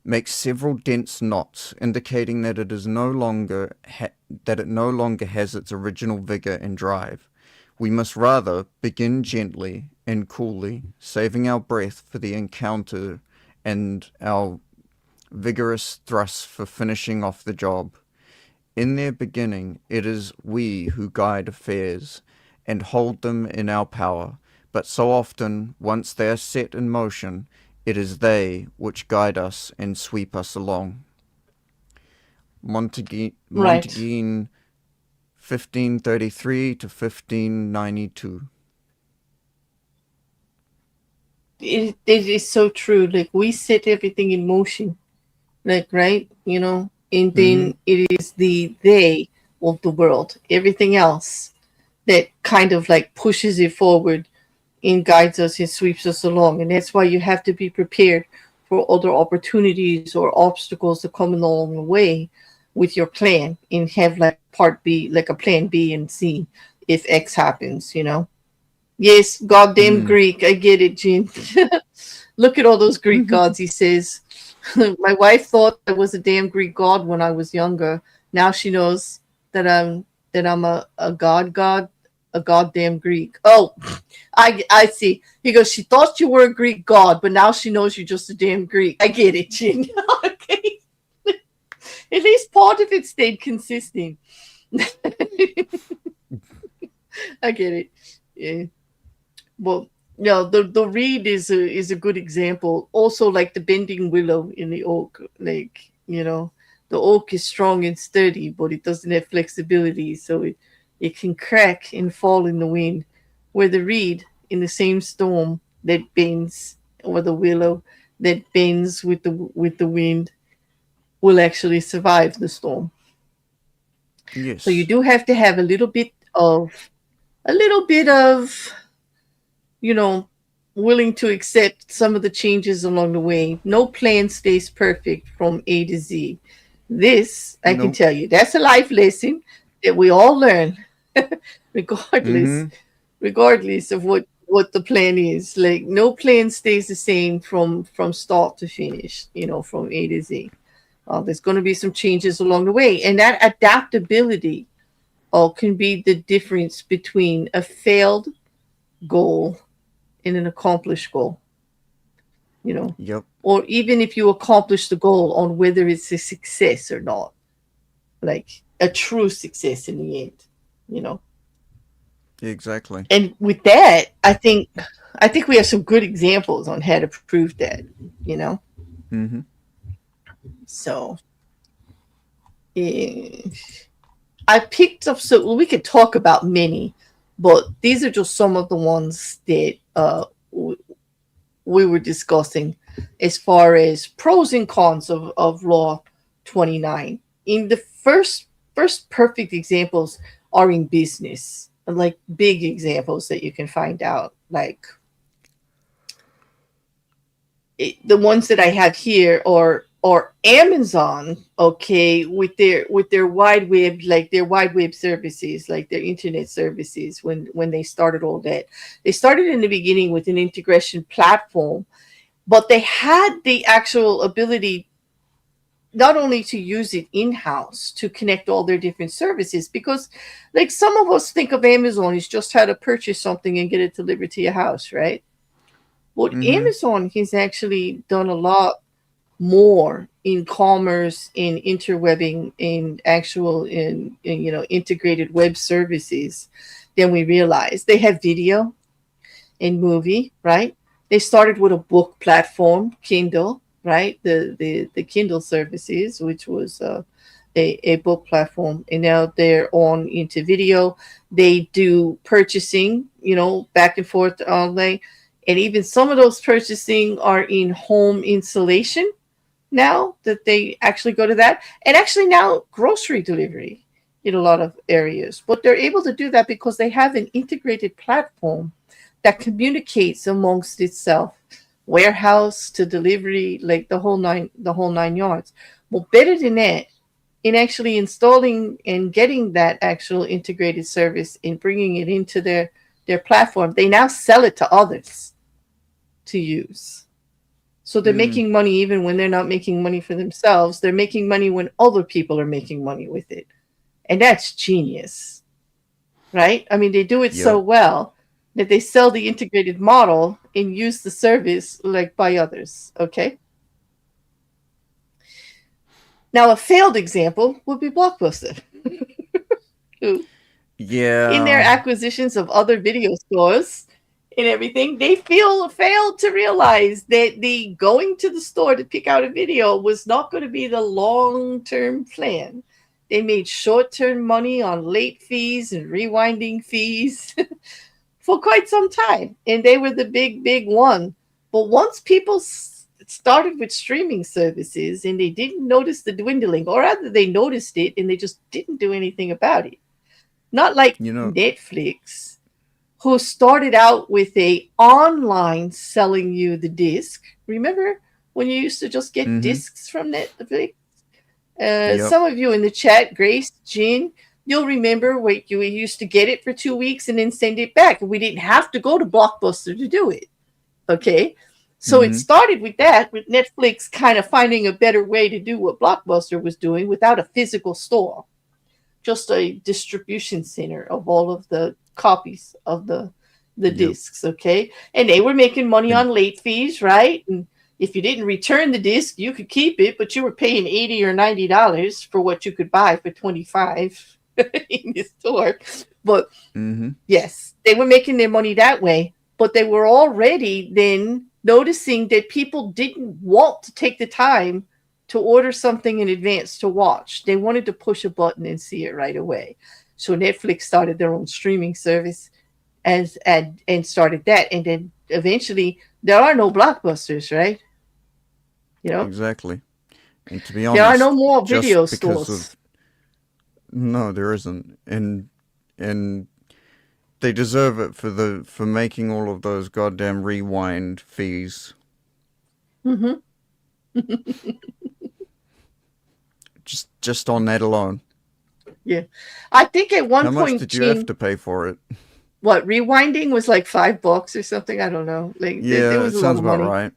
makes several dense knots, indicating that it is no longer that it no longer has its original vigor and drive. We must rather begin gently and coolly, saving our breath for the encounter and our vigorous thrusts for finishing off the job. In their beginning, it is we who guide affairs and hold them in our power, but so often, once they are set in motion, it is they which guide us and sweep us along. Right. Montaigne 1533 to 1592. It is so true. Like, we set everything in motion, like, right, and Mm-hmm. then it is the they of the world, everything else, that kind of like pushes it forward and guides us and sweeps us along. And that's why you have to be prepared for other opportunities or obstacles that come along the way with your plan, and have like part B, like a plan B and C if X happens. Yes, goddamn Mm. Greek. I get it, Gene. Look at all those Greek gods, he says. My wife thought I was a damn Greek god when I was younger. Now she knows that I'm a goddamn Greek. Oh, I see. He goes, she thought you were a Greek god, but now she knows you're just a damn Greek. I get it, Chin. Okay. At least part of it stayed consistent. I get it. Yeah. Well, no, the reed is a good example. Also, like the bending willow in the oak, like, the oak is strong and sturdy, but it doesn't have flexibility, so it can crack and fall in the wind. Where the reed in the same storm that bends, or the willow that bends with the wind, will actually survive the storm. So you Yes. do have to have a little bit of you know, willing to accept some of the changes along the way. No plan stays perfect from A to Z. This, I can Nope. tell you, that's a life lesson that we all learn, regardless, Mm-hmm. regardless of what the plan is. Like, no plan stays the same from start to finish. From A to Z. There's going to be some changes along the way, and that adaptability can be the difference between a failed goal in an accomplished goal, you know, Yep. or even if you accomplish the goal on whether it's a success or not, like a true success in the end, you know. Exactly. And with that, I think we have some good examples on how to prove that, you know. Mm-hmm. So eh, I picked up, so we could talk about many, but these are just some of the ones that we were discussing as far as pros and cons of Law 29. In the first perfect examples are in business, like big examples that you can find out, like the ones that I have here are Amazon, okay, with their wide web, like their wide web services, like their internet services. When they started all that, they started in the beginning with an integration platform, but they had the actual ability not only to use it in-house to connect all their different services, because like some of us think of Amazon as just how to purchase something and get it delivered to your house, right? But Mm-hmm. Amazon has actually done a lot more in commerce, in interwebbing, in actual in integrated web services than we realize. They have video and movie, right? They started with a book platform, Kindle, right? The Kindle services, which was a book platform, and now they're on into video. They do purchasing, back and forth online, and even some of those purchasing are in home installation now that they actually go to that, and actually now grocery delivery in a lot of areas. But they're able to do that because they have an integrated platform that communicates amongst itself, warehouse to delivery, like the whole nine yards. Well, better than that, in actually installing and getting that actual integrated service and bringing it into their platform, they now sell it to others to use. So they're Mm. making money even when they're not making money for themselves. They're making money when other people are making money with it. And that's genius, right? I mean, they do it so Yep. well that they sell the integrated model and use the service like by others, okay? Now, a failed example would be Blockbuster, who, in their Yeah. acquisitions of other video stores and everything, they failed to realize that the going to the store to pick out a video was not going to be the long-term plan. They made short-term money on late fees and rewinding fees for quite some time, and they were the big one. But once people started with streaming services and they didn't notice the dwindling, or rather they noticed it and they just didn't do anything about it. Not like You know. Netflix, who started out with a online selling you the disc. Remember when you used to just get Mm-hmm. discs from Netflix? Yep. Some of you in the chat, Grace, Jean, you'll remember wait, you used to get it for 2 weeks and then send it back. And we didn't have to go to Blockbuster to do it. Okay. So it Mm-hmm. started with that, with Netflix kind of finding a better way to do what Blockbuster was doing without a physical store, just a distribution center of all of the copies of the Yep. discs, okay? And they were making money And on late fees, right? And if you didn't return the disc, you could keep it, but you were paying $80 or $90 for what you could buy for 25 in the store. But mm-hmm. yes, they were making their money that way, but they were already then noticing that people didn't want to take the time to order something in advance to watch. They wanted to push a button and see it right away. So Netflix started their own streaming service and started that, and then eventually there are no blockbusters, right? You know, Exactly. And to be there are no honest, more just video because stores. of no, there isn't, and they deserve it for making all of those goddamn rewind fees. Hmm. Just on that alone. Yeah, I think at How one much point, did you have Gene, to pay for it? what rewinding was like $5 or something. I don't know. Like there Yeah, it was a lot sounds of about money. right.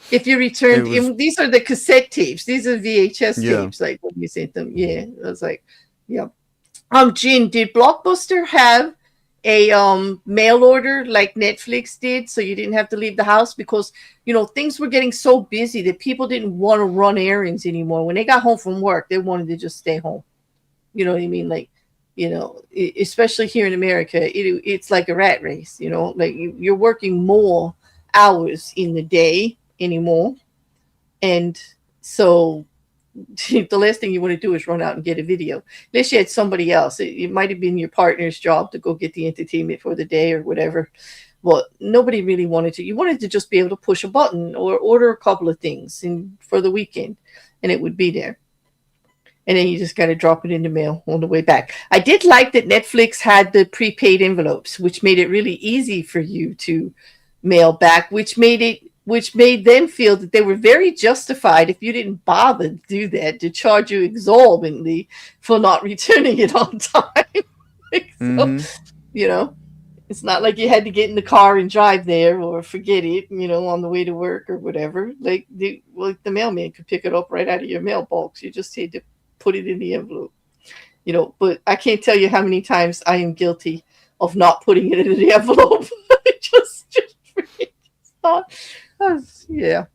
If you It returned, was these are the cassette tapes. These are VHS yeah. tapes. Like when you sent them, yeah, I was like, yeah. Gene, did Blockbuster have a mail order like Netflix did, so you didn't have to leave the house because things were getting so busy that people didn't want to run errands anymore. When they got home from work, they wanted to just stay home. You know what I mean? Like, especially here in America, it's like a rat race. Like you're working more hours in the day anymore, and so the last thing you want to do is run out and get a video. Unless you had somebody else. It might have been your partner's job to go get the entertainment for the day or whatever. But nobody really wanted to. You wanted to just be able to push a button or order a couple of things for the weekend, and it would be there. And then you just got to drop it in the mail on the way back. I did like that Netflix had the prepaid envelopes, which made it really easy for you to mail back, which made them feel that they were very justified if you didn't bother to do that, to charge you exorbitantly for not returning it on time. So, Mm-hmm. you know, it's not like you had to get in the car and drive there or forget it, on the way to work or whatever. Like the mailman could pick it up right out of your mailbox. You just had to put it in the envelope. But I can't tell you how many times I am guilty of not putting it in the envelope. just thought, yeah.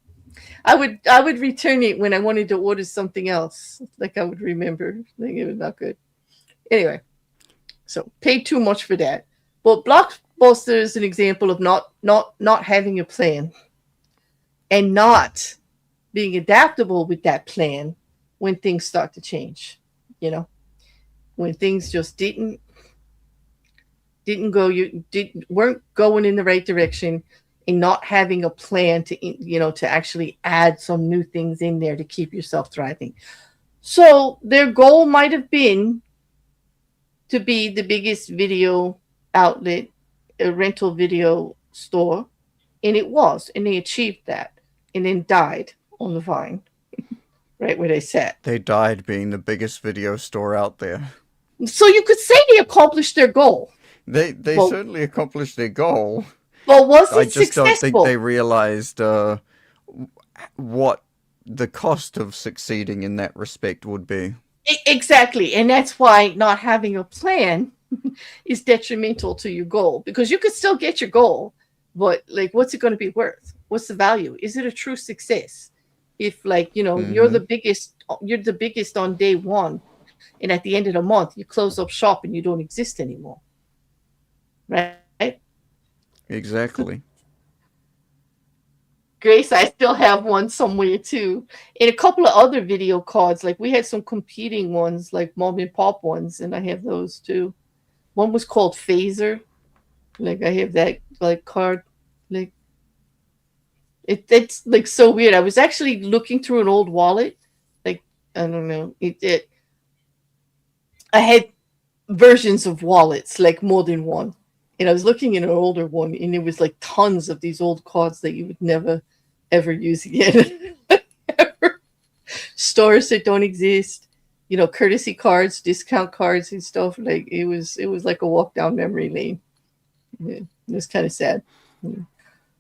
I would return it when I wanted to order something else. Like I would remember. Like it was not good. Anyway, so paid too much for that. Well, Blockbuster is an example of not having a plan and not being adaptable with that plan when things start to change. You know, when things just didn't go, weren't going in the right direction, and not having a plan to actually add some new things in there to keep yourself thriving. So their goal might have been to be the biggest video outlet, a rental video store, and it was, and they achieved that, and then died on the vine, right where they sat. They died being the biggest video store out there. So you could say they accomplished their goal. They Well, certainly accomplished their goal. was I it just don't think they successful? realized what the cost of succeeding in that respect would be. Exactly, and that's why not having a plan is detrimental to your goal, because you could still get your goal, but like, what's it going to be worth? What's the value? Is it a true success? If like Mm-hmm. you're the biggest on day one, and at the end of the month you close up shop and you don't exist anymore, right? Exactly. Grace, I still have one somewhere too, and a couple of other video cards. Like we had some competing ones, like mom and pop ones, and I have those too. One was called Phaser. Like I have that like card. Like it's like so weird. I was actually looking through an old wallet. Like I don't know. I had versions of wallets, like more than one. And I was looking in an older one, and it was like tons of these old cards that you would never ever use again. Ever. Stores that don't exist, courtesy cards, discount cards, and stuff. Like it was like a walk down memory lane. Yeah, it was kind of sad. Yeah.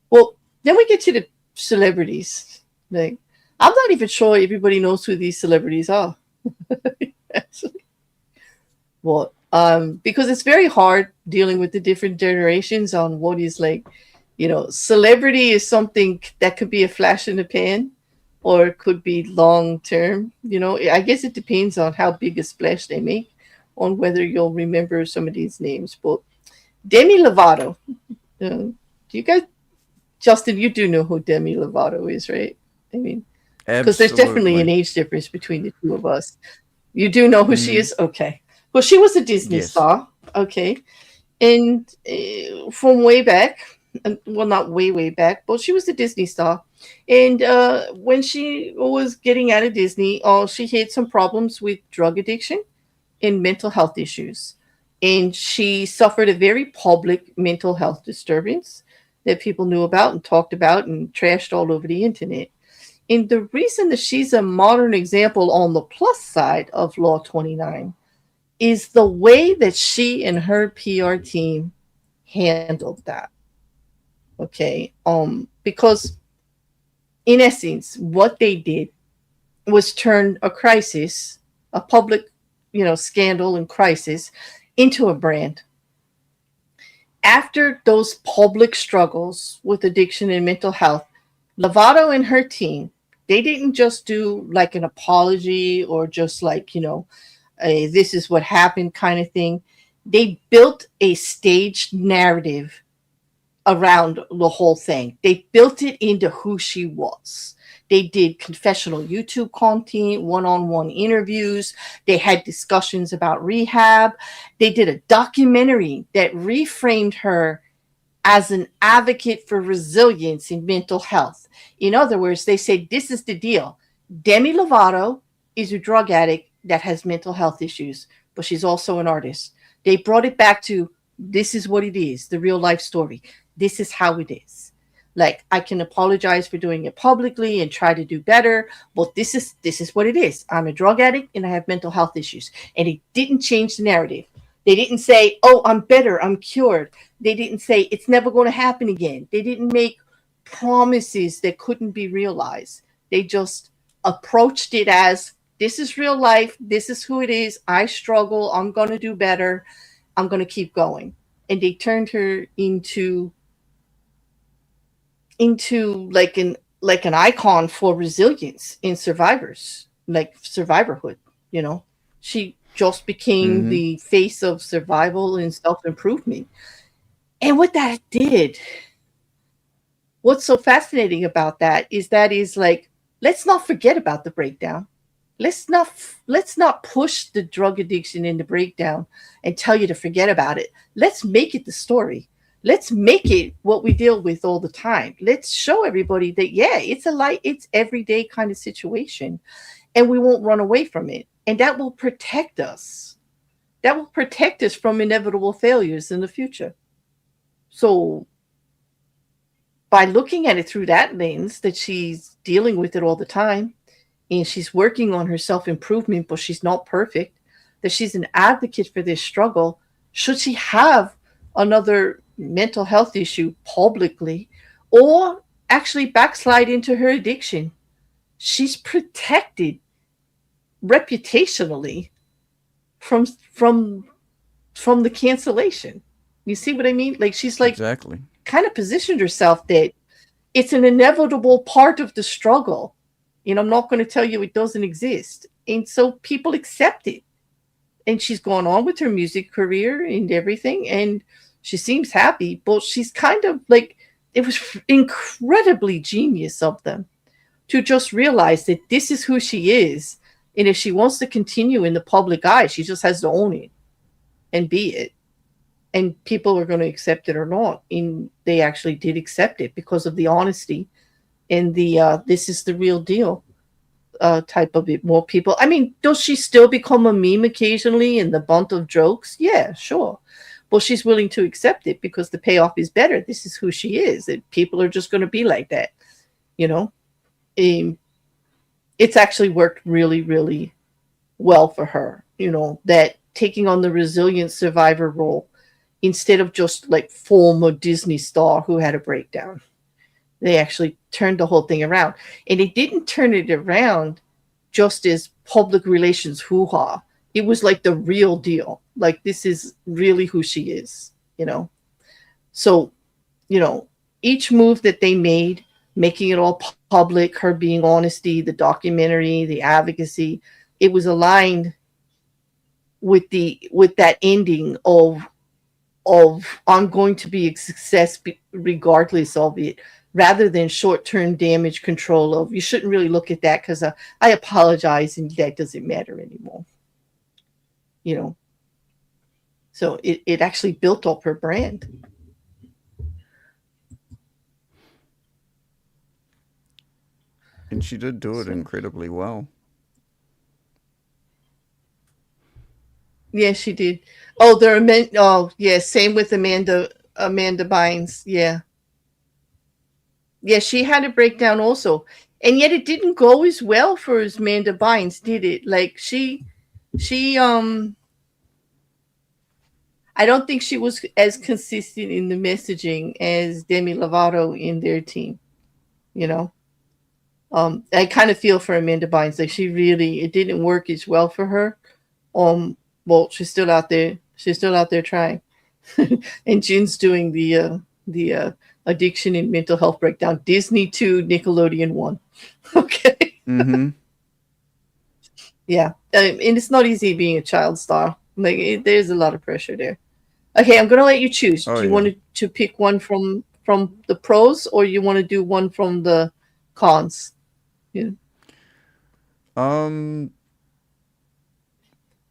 Well, then we get to the celebrities. Like I'm not even sure everybody knows who these celebrities are. Actually, well, because it's very hard dealing with the different generations on what is like, celebrity is something that could be a flash in the pan, or it could be long term. I guess it depends on how big a splash they make, on whether you'll remember some of these names. But Demi Lovato, do you guys, Justin, you do know who Demi Lovato is, right? I mean, because there's definitely an Absolutely. age difference between the two of us. You do know who she Mm, is? Okay. Well, she was a Disney yes. star. Okay. And from way back, well, not way, way back, but she was a Disney star. And when she was getting out of Disney, she had some problems with drug addiction and mental health issues. And she suffered a very public mental health disturbance that people knew about and talked about and trashed all over the internet. And the reason that she's a modern example on the plus side of Law 29 is the way that she and her PR team handled that. Okay. Because in essence, what they did was turn a crisis, a public, scandal and crisis, into a brand. after those public struggles with addiction and mental health, Lovato and her team, they didn't just do like an apology or just like, a this is what happened kind of thing. They built a staged narrative around the whole thing. They built it into who she was. They did confessional YouTube content, one on one interviews. They had discussions about rehab. They did a documentary that reframed her as an advocate for resilience in mental health. In other words, they said, this is the deal. Demi Lovato is a drug addict that has mental health issues, but she's also an artist. They brought it back to this is what it is, the real life story. This is how it is. Like, I can apologize for doing it publicly and try to do better, but this is what it is. I'm a drug addict and I have mental health issues. And it didn't change the narrative. They didn't say, oh, I'm better, I'm cured. They didn't say it's never going to happen again. They didn't make promises that couldn't be realized. They just approached it as this is real life. This is who it is. I struggle. I'm going to do better. I'm going to keep going. And they turned her into like an icon for resilience in survivors, like survivorhood. She just became the face of survival and self-improvement. And what that did, what's so fascinating about that is like, let's not forget about the breakdown. Let's not push the drug addiction in the breakdown and tell you to forget about it. Let's make it the story. Let's make it what we deal with all the time. Let's show everybody that, yeah, it's everyday kind of situation, and we won't run away from it. And that will protect us. That will protect us from inevitable failures in the future. So by looking at it through that lens, that she's dealing with it all the time, and she's working on her self-improvement, but she's not perfect, that she's an advocate for this struggle, should she have another mental health issue publicly or actually backslide into her addiction, she's protected reputationally from the cancellation. You see what I mean? Like, she's like exactly kind of positioned herself that it's an inevitable part of the struggle. I'm not going to tell you it doesn't exist. And so people accept it. And she's gone on with her music career and everything. And she seems happy, but she's kind of like, it was incredibly genius of them to just realize that this is who she is. And if she wants to continue in the public eye, she just has to own it and be it. And people are going to accept it or not. And they actually did accept it because of the honesty and the this is the real deal type of it. More people. I mean, does she still become a meme occasionally in the bunt of jokes? Yeah, sure. But she's willing to accept it because the payoff is better. This is who she is. And people are just going to be like that. It's actually worked really, really well for her. That taking on the resilient survivor role instead of just like former Disney star who had a breakdown. They actually turned the whole thing around. And they didn't turn it around just as public relations hoo-ha. It was like the real deal. Like, this is really who she is, So, each move that they made, making it all public, her being honesty, the documentary, the advocacy, it was aligned with that ending of I'm going to be a success regardless of it, rather than short-term damage control of, you shouldn't really look at that because I apologize and that doesn't matter anymore. So it actually built up her brand. And she did do it incredibly well. Yeah, she did. Oh, yeah, same with Amanda Bynes. Yeah. Yeah, she had a breakdown also. And yet it didn't go as well for Amanda Bynes, did it? Like, she I don't think she was as consistent in the messaging as Demi Lovato in their team. I kind of feel for Amanda Bynes. Like, it didn't work as well for her. Well, she's still out there. She's still out there trying. And June's doing the addiction and mental health breakdown. Disney 2, Nickelodeon 1. Okay. Mm-hmm. Yeah. And it's not easy being a child star. Like there's a lot of pressure there. Okay, I'm gonna let you choose. Oh Do you yeah. want to pick one from the pros, or you want to do one from the cons? Yeah. Um.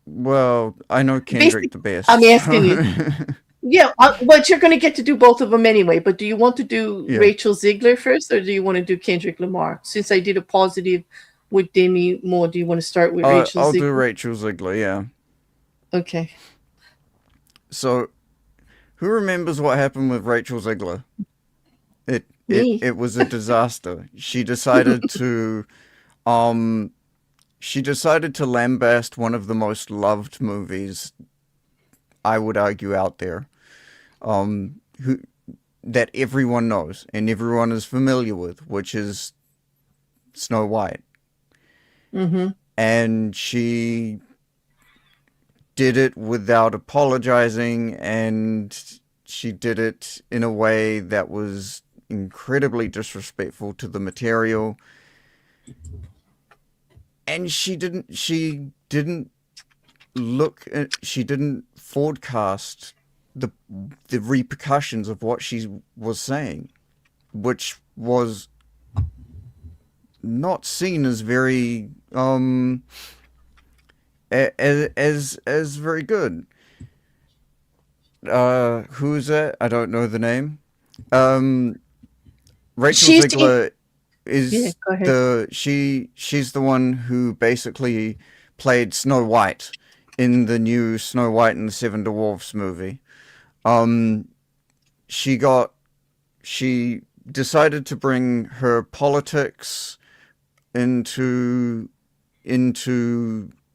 Well, I know Kendrick Basically, the I'm best. asking you. Yeah, but you're gonna get to do both of them anyway. But do you want to do Yeah. Rachel Ziegler first, or do you want to do Kendrick Lamar? Since I did a positive with Demi Moore, do you want to start with Rachel I'll do Ziegler? Rachel Ziegler. Yeah. Okay. So, who remembers what happened with Rachel Ziegler? Me. It was a disaster. Um she decided to lambast one of the most loved movies, I would argue, out there. Who that everyone knows and everyone is familiar with, which is Snow White. Mm-hmm. And she did it without apologizing, and she did it in a way that was incredibly disrespectful to the material. And she didn't forecast the repercussions of what she was saying, which was not seen as very as very good. Who's that? I don't know the name. Um, Rachel She's in, Ziegler yeah. is Go ahead. she's the one who basically played Snow White in the new Snow White and the Seven Dwarfs movie. Um, she got she decided to bring her politics into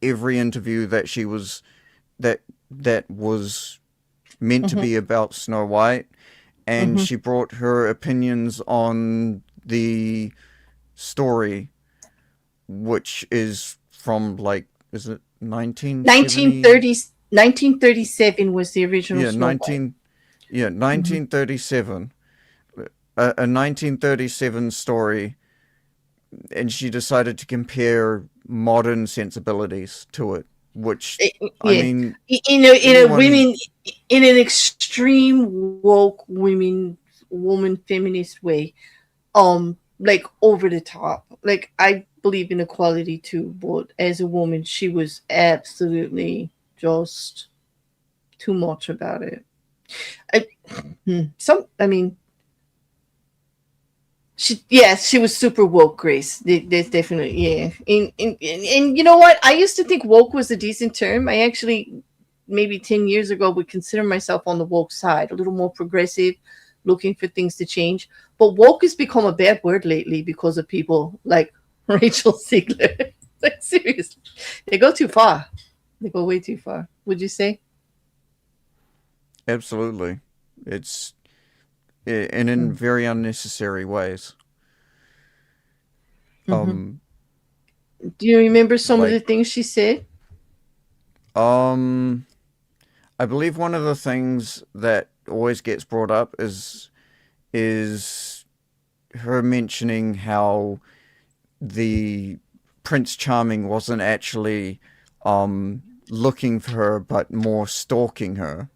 every interview that she was that was meant to Mm-hmm. be about Snow White, and Mm-hmm. she brought her opinions on the story, which is from, like, is it 1970? 1930s. 1937 was the original Yeah, Snow White. 1937. A 1937 story, and she decided to compare modern sensibilities to it, which, I Yeah, mean, in a anyone. women in an extreme woke woman feminist way, like over the top. Like I believe in equality too, but as a woman, she was absolutely just too much about it. I, I mean, she was super woke, Grace. There's definitely, yeah. And you know what? I used to think woke was a decent term. I actually maybe 10 years ago would consider myself on the woke side, a little more progressive, looking for things to change. But woke has become a bad word lately because of people like Rachel Ziegler. Like seriously, they go too far. They go way too far. Would you say? Absolutely. It's and in very unnecessary ways. Mm-hmm. Um, Do you remember some of like, the things she said? um, I believe one of the things that always gets brought up is her mentioning how the Prince Charming wasn't actually looking for her, but more stalking her.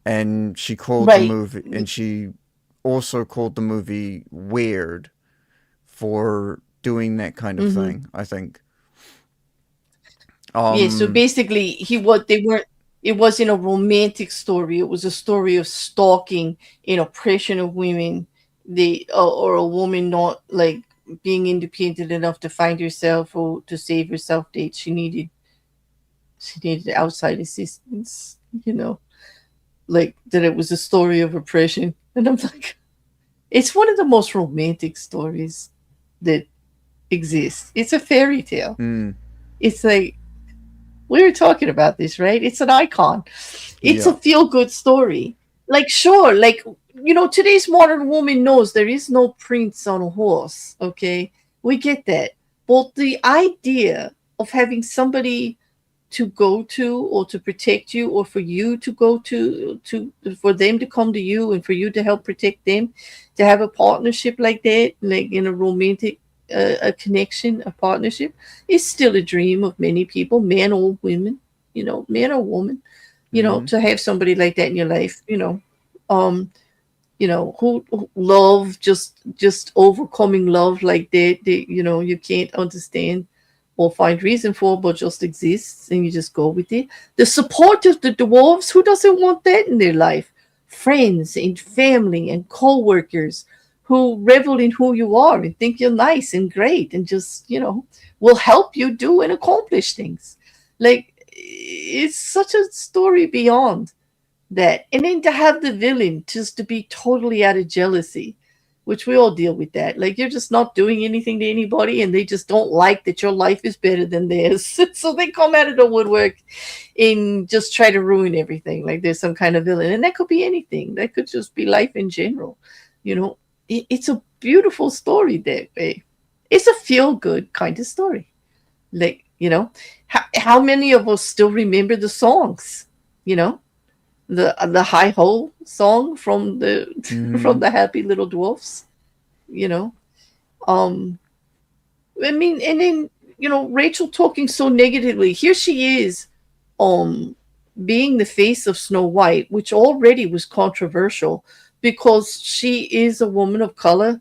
And Right. she also called the movie weird for doing that kind of Mm-hmm. thing, I think. Yeah, so Um, basically he what they weren't it wasn't a romantic story. It was a story of stalking and oppression of women. Or a woman not like being independent enough to find herself or to save herself date. She needed outside assistance, you know. Like that it was a story of oppression. And I'm like, it's one of the most romantic stories that exists. It's a fairy tale. mm, It's like we were talking about this, right? It's an icon. It's a yeah. feel good story. Like, sure, like, today's modern woman knows there is no prince on a horse, okay? We get that. But the idea of having somebody to go to or to protect you, or for you to go to for them to come to you and for you to help protect them, to have a partnership like that, like in a romantic a connection, a partnership, is still a dream of many people, man or women, man or woman, Mm-hmm. to have somebody like that in your life, um who love, just overcoming love like that, you can't understand or find reason for, but just exists and you just go with it. The support of the dwarves, who doesn't want that in their life? Friends and family and co-workers who revel in who you are and think you're nice and great and just, will help you do and accomplish things. Like, it's such a story beyond that. And then to have the villain just to be totally out of jealousy, which we all deal with that. Like, you're just not doing anything to anybody and they just don't like that your life is better than theirs. So they come out of the woodwork and just try to ruin everything. Like there's some kind of villain. And that could be anything. That could just be life in general. It's a beautiful story that way. It's a feel good kind of story. Like, how many of us still remember the songs? You know, the hi ho song from the Mm-hmm. from the Happy Little Dwarfs. You know, um, I mean, and then Rachel talking so negatively. Here she is, um, being the face of Snow White, which already was controversial because she is a woman of color.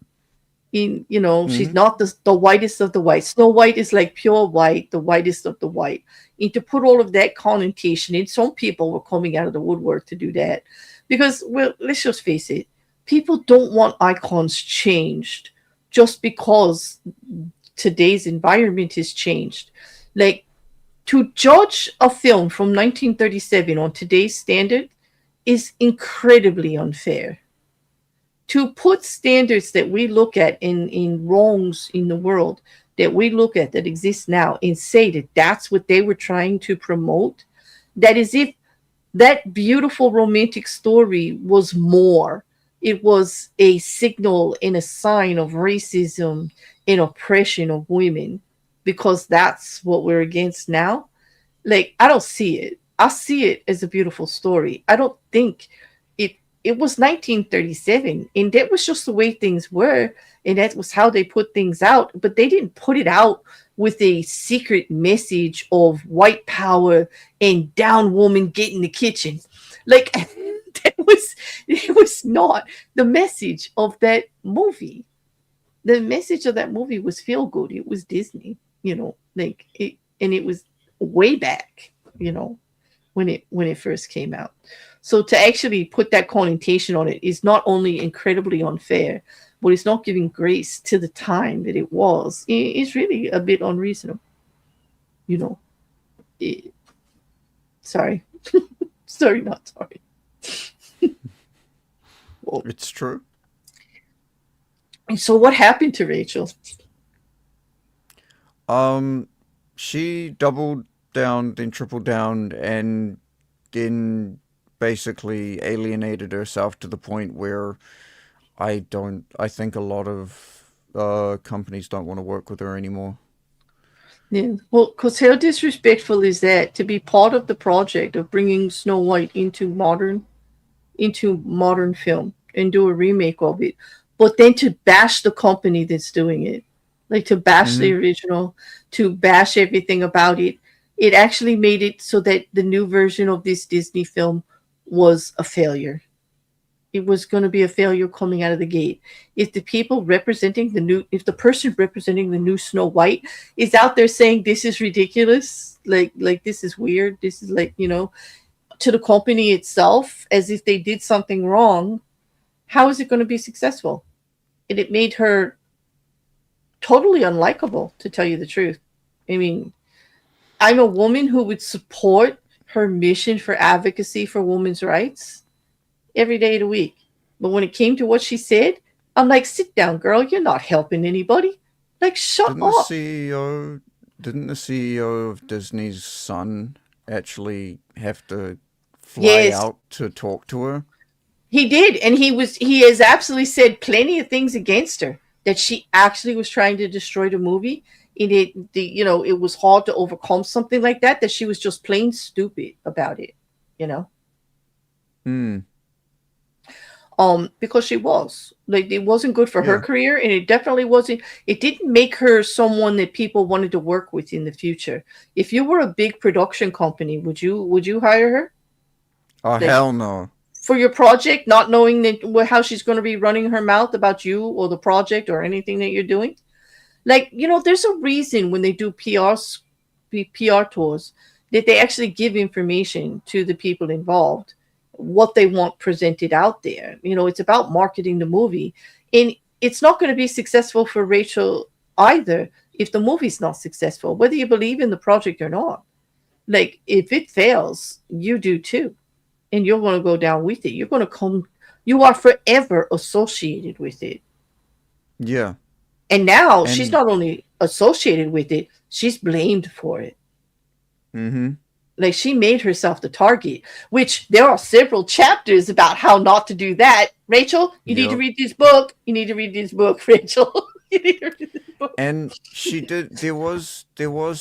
She's Mm-hmm. not the whitest of the white. Snow White is like pure white, the whitest of the white. And to put all of that connotation in, some people were coming out of the woodwork to do that. Because, well, let's just face it, people don't want icons changed just because today's environment has changed. Like, to judge a film from 1937 on today's standard is incredibly unfair. To put standards that we look at in wrongs in the world, that we look at that exist now, and say that that's what they were trying to promote, that is, if that beautiful romantic story was more, it was a signal and a sign of racism and oppression of women, because that's what we're against now. Like, I don't see it. I see it as a beautiful story. I don't think it was 1937 and that was just the way things were, and that was how they put things out, but they didn't put it out with a secret message of white power and down woman get in the kitchen. Like, it was not the message of that movie. The message of that movie was feel good. It was Disney, like it, and it was way back, when it first came out. So to actually put that connotation on it is not only incredibly unfair, but it's not giving grace to the time that it was. It's really a bit unreasonable. You know, it, sorry, sorry, not sorry. Well, It's true. and so what happened to Rachel? Um, she doubled down, then tripled down, and then basically alienated herself to the point where I think a lot of companies don't want to work with her anymore. Yeah, well, because how disrespectful is that to be part of the project of bringing Snow White into modern film and do a remake of it, but then to bash the company that's doing it, like to bash the Mm-hmm. original, to bash everything about it. It actually made it so that the new version of this Disney film was a failure. It was going to be a failure coming out of the gate. If the person representing the new Snow White is out there saying this is ridiculous, like this is weird, this is like, to the company itself, as if they did something wrong, how is it going to be successful? And it made her totally unlikable, to tell you the truth. I mean, I'm a woman who would support her mission for advocacy for women's rights every day of the week. But when it came to what she said, I'm like, sit down, girl. You're not helping anybody. Like, shut Didn't the up. CEO didn't the CEO of Disney's son actually have to fly Yes, out to talk to her? he did. And he has absolutely said plenty of things against her, that she actually was trying to destroy the movie. it was hard to overcome something like that, that she was just plain stupid about it, you know. Hmm. Because she was like, it wasn't good for her Yeah. career, and it definitely wasn't. It didn't make her someone that people wanted to work with in the future. If you were a big production company, would you hire her, Oh like, hell no. for your project, not knowing that how she's going to be running her mouth about you or the project or anything that you're doing? Like, there's a reason when they do PR tours that they actually give information to the people involved, what they want presented out there. It's about marketing the movie. And it's not going to be successful for Rachel either if the movie's not successful, whether you believe in the project or not. Like, if it fails, you do too. And you're going to go down with it. You are forever associated with it. Yeah. And now she's And not only associated with it, she's blamed for it. mm-hmm. Like, she made herself the target, which there are several chapters about how not to do that. Rachel, you need to Yep. read this book. You need to read this book, Rachel. You need to read this book. And she did. There was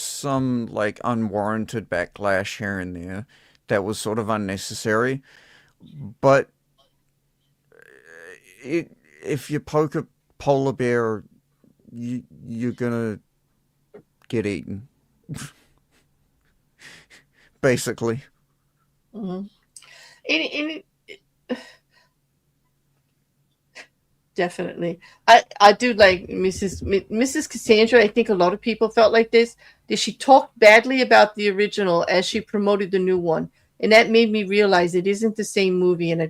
some like unwarranted backlash here and there that was sort of unnecessary. But if you poke a polar bear, you're gonna get eaten. Basically. Mm-hmm. And definitely. I do like Mrs. Cassandra. I think a lot of people felt like this. That she talked badly about the original as she promoted the new one. And that made me realize it isn't the same movie, and I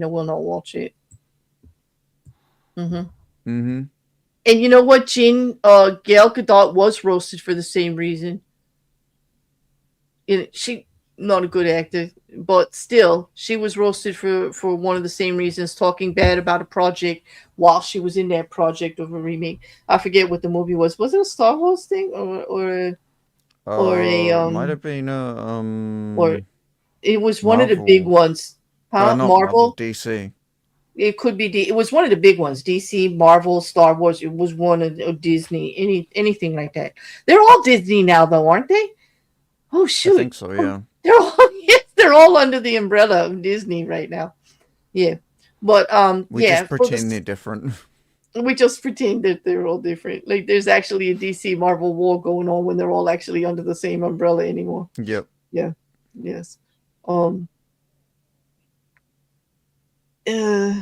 will not watch it. Hmm. Mm-hmm. And you know what, Gail Gadot was roasted for the same reason. She not a good actor, but still, she was roasted for one of the same reasons, talking bad about a project while she was in that project of a remake. I forget what the movie was. Was it a Star Wars thing, or a Might have been or it was one of the big Marvel. ones, huh? Not Marvel, Marvel. DC. It could be it was one of the big ones. DC, Marvel, Star Wars. It was one of Disney. Anything like that. They're all Disney now, though, aren't they? Oh I shoot! think so, yeah. They're all yes, they're all under the umbrella of Disney right now. Yeah, but We yeah, just pretend they're different. we just pretend that they're all different. Like, there's actually a DC Marvel war going on when they're all actually under the same umbrella anymore. Yep. Yeah, yes. Um, uh,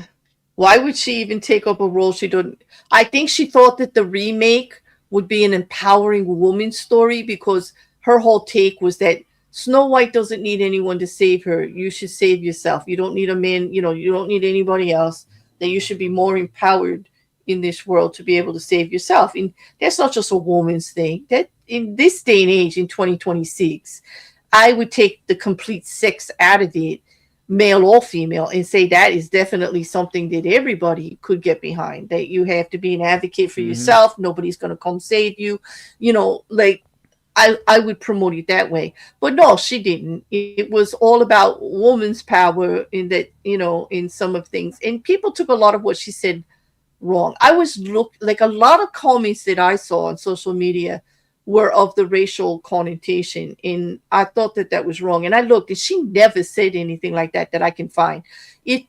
why would she even take up a role she didn't? I think she thought that the remake would be an empowering woman story, because her whole take was that Snow White doesn't need anyone to save her. You should save yourself. You don't need a man, you don't need anybody else. That you should be more empowered in this world to be able to save yourself. And that's not just a woman's thing. That in this day and age, in 2026, I would take the complete sex out of it, male or female, and say that is definitely something that everybody could get behind. That you have to be an advocate for Mm-hmm. yourself. Nobody's going to come save you. Like, I would promote it that way. But no, she didn't. It was all about woman's power in that, in some of things. And people took a lot of what she said wrong. I was like, a lot of comments that I saw on social media were of the racial connotation, and I thought that that was wrong. And I looked, and she never said anything like that I can find. If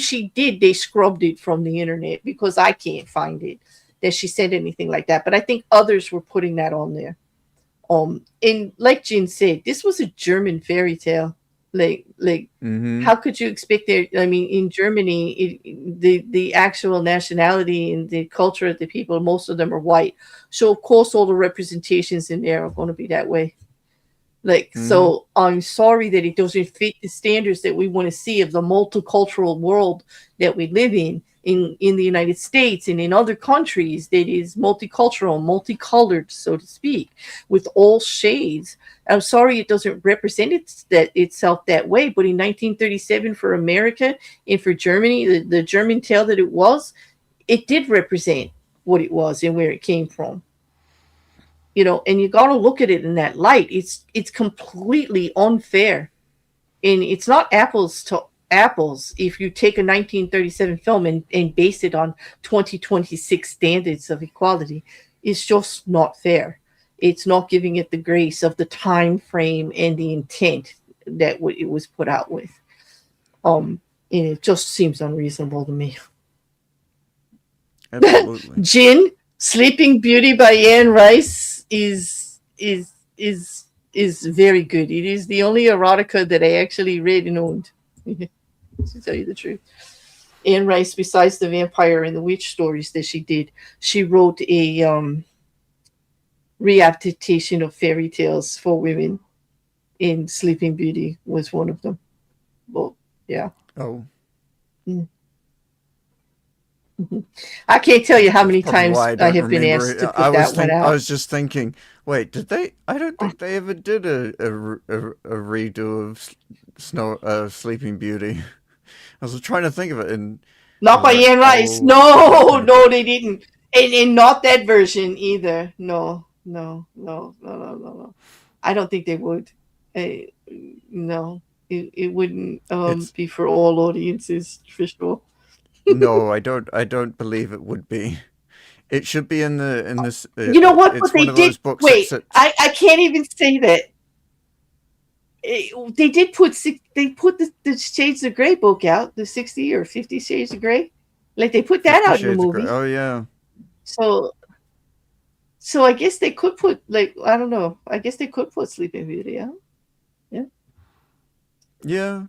she did, they scrubbed it from the internet, because I can't find it that she said anything like that. But I think others were putting that on there. And like Jin said, this was a German fairy tale. Like Mm-hmm. how could you expect there? I mean, in Germany, the actual nationality and the culture of the people, most of them are white. So of course, all the representations in there are going to be that way. Like, Mm-hmm. so I'm sorry that it doesn't fit the standards that we want to see of the multicultural world that we live in the United States and in other countries, that is multicultural, multicolored, so to speak, with all shades. I'm sorry it doesn't represent itself that way, but in 1937 for America and for Germany, the German tale that it did represent what it was and where it came from. And you got to look at it in that light. It's completely unfair, and it's not apples to apples if you take a 1937 film and base it on 2026 standards of equality. is just not fair. It's not giving it the grace of the time frame and the intent that it was put out with. And it just seems unreasonable to me. Absolutely. Jin, Sleeping Beauty by Anne Rice is very good. It is the only erotica that I actually read and owned. To tell you the truth. Anne Rice, besides the vampire and the witch stories that she did, she wrote a readaptation of fairy tales for women, and Sleeping Beauty was one of them. Well, yeah. Oh. Mm. I can't tell you how many Probably times why I I don't have been remember asked it. to put that one I out. was just thinking, wait, did they? I don't think they ever did a redo of Sleeping Beauty. I was trying to think of it, and I Not was by like, Anne Rice. oh, No, no, they didn't. And not that version either. No, no, no, no, no, no, no. I don't think they would. Uh, no, it wouldn't it's be for all audiences for sure. no, I don't believe it would be. It should be in this. You know what? But It's one they of did. those books that Wait, sits. I can't even say that. They did put the Shades of Grey book out, the 60 or 50 Shades of Grey. Like they put that 50 out in the Shades of Grey. movie. Oh yeah, So I guess they could put, like, I don't know. I guess they could put Sleeping Beauty out. Yeah. yeah.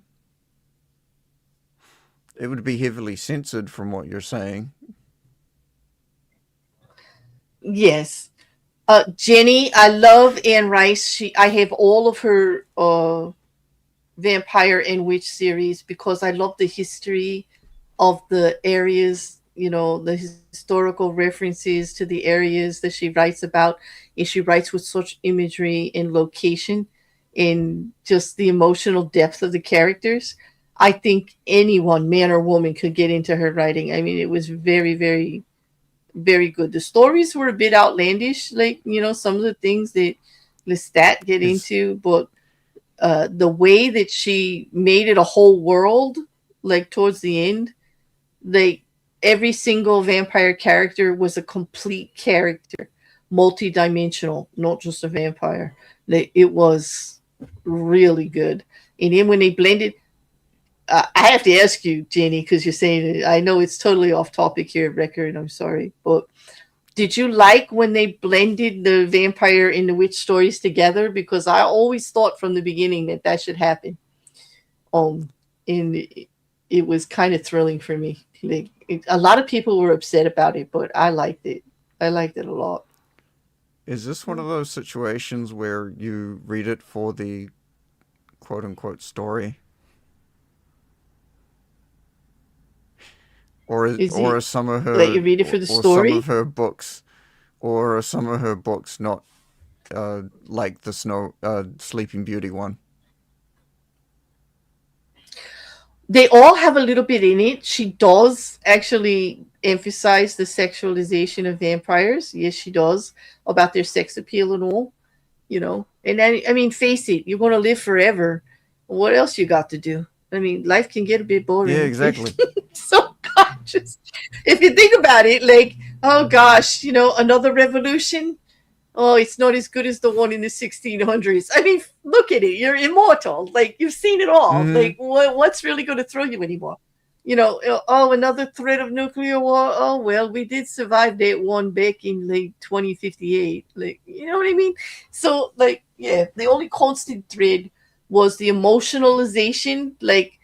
It would be heavily censored from what you're saying. Yes. Jenny, I love Anne Rice. I have all of her vampire and witch series because I love the history of the areas, the historical references to the areas that she writes about. And she writes with such imagery and location and just the emotional depth of the characters. I think anyone, man or woman, could get into her writing. I mean, it was very, very, very good. The stories were a bit outlandish, like, some of the things that Lestat get Is into, but the way that she made it a whole world, like towards the end, like every single vampire character was a complete character, multi-dimensional, not just a vampire. It was really good. And then when they blended, I have to ask you, Jenny, because you're saying it, I know it's totally off topic here, Rekkr, and I'm sorry, but did you like when they blended the vampire and the witch stories together? Because I always thought from the beginning that that should happen. Um, and it was kind of thrilling for me. Like a lot of people were upset about it, but I liked it. I liked it a lot. is this one of those situations where you read it for the quote unquote story, Is or it are some of let her you read it for the or some of story? her books, or are some of her books not like the Sleeping Beauty one? They all have a little bit in it. She does actually emphasize the sexualization of vampires. Yes, she does, about their sex appeal and all. And I mean, face it, you're going to live forever. What else you got to do? I mean, life can get a bit Yeah, boring. exactly. So conscious. If you think about it, like, oh gosh, another revolution. Oh, it's not as good as the one in the 1600s. I mean, look at it. You're immortal. Like, you've seen it all. Hmm. Like, what's really going to throw you anymore? Oh, another threat of nuclear war. Oh, well, we did survive that one back in like 2058. Like, you know what I mean? So, like, yeah, the only constant thread was the emotionalization. Like,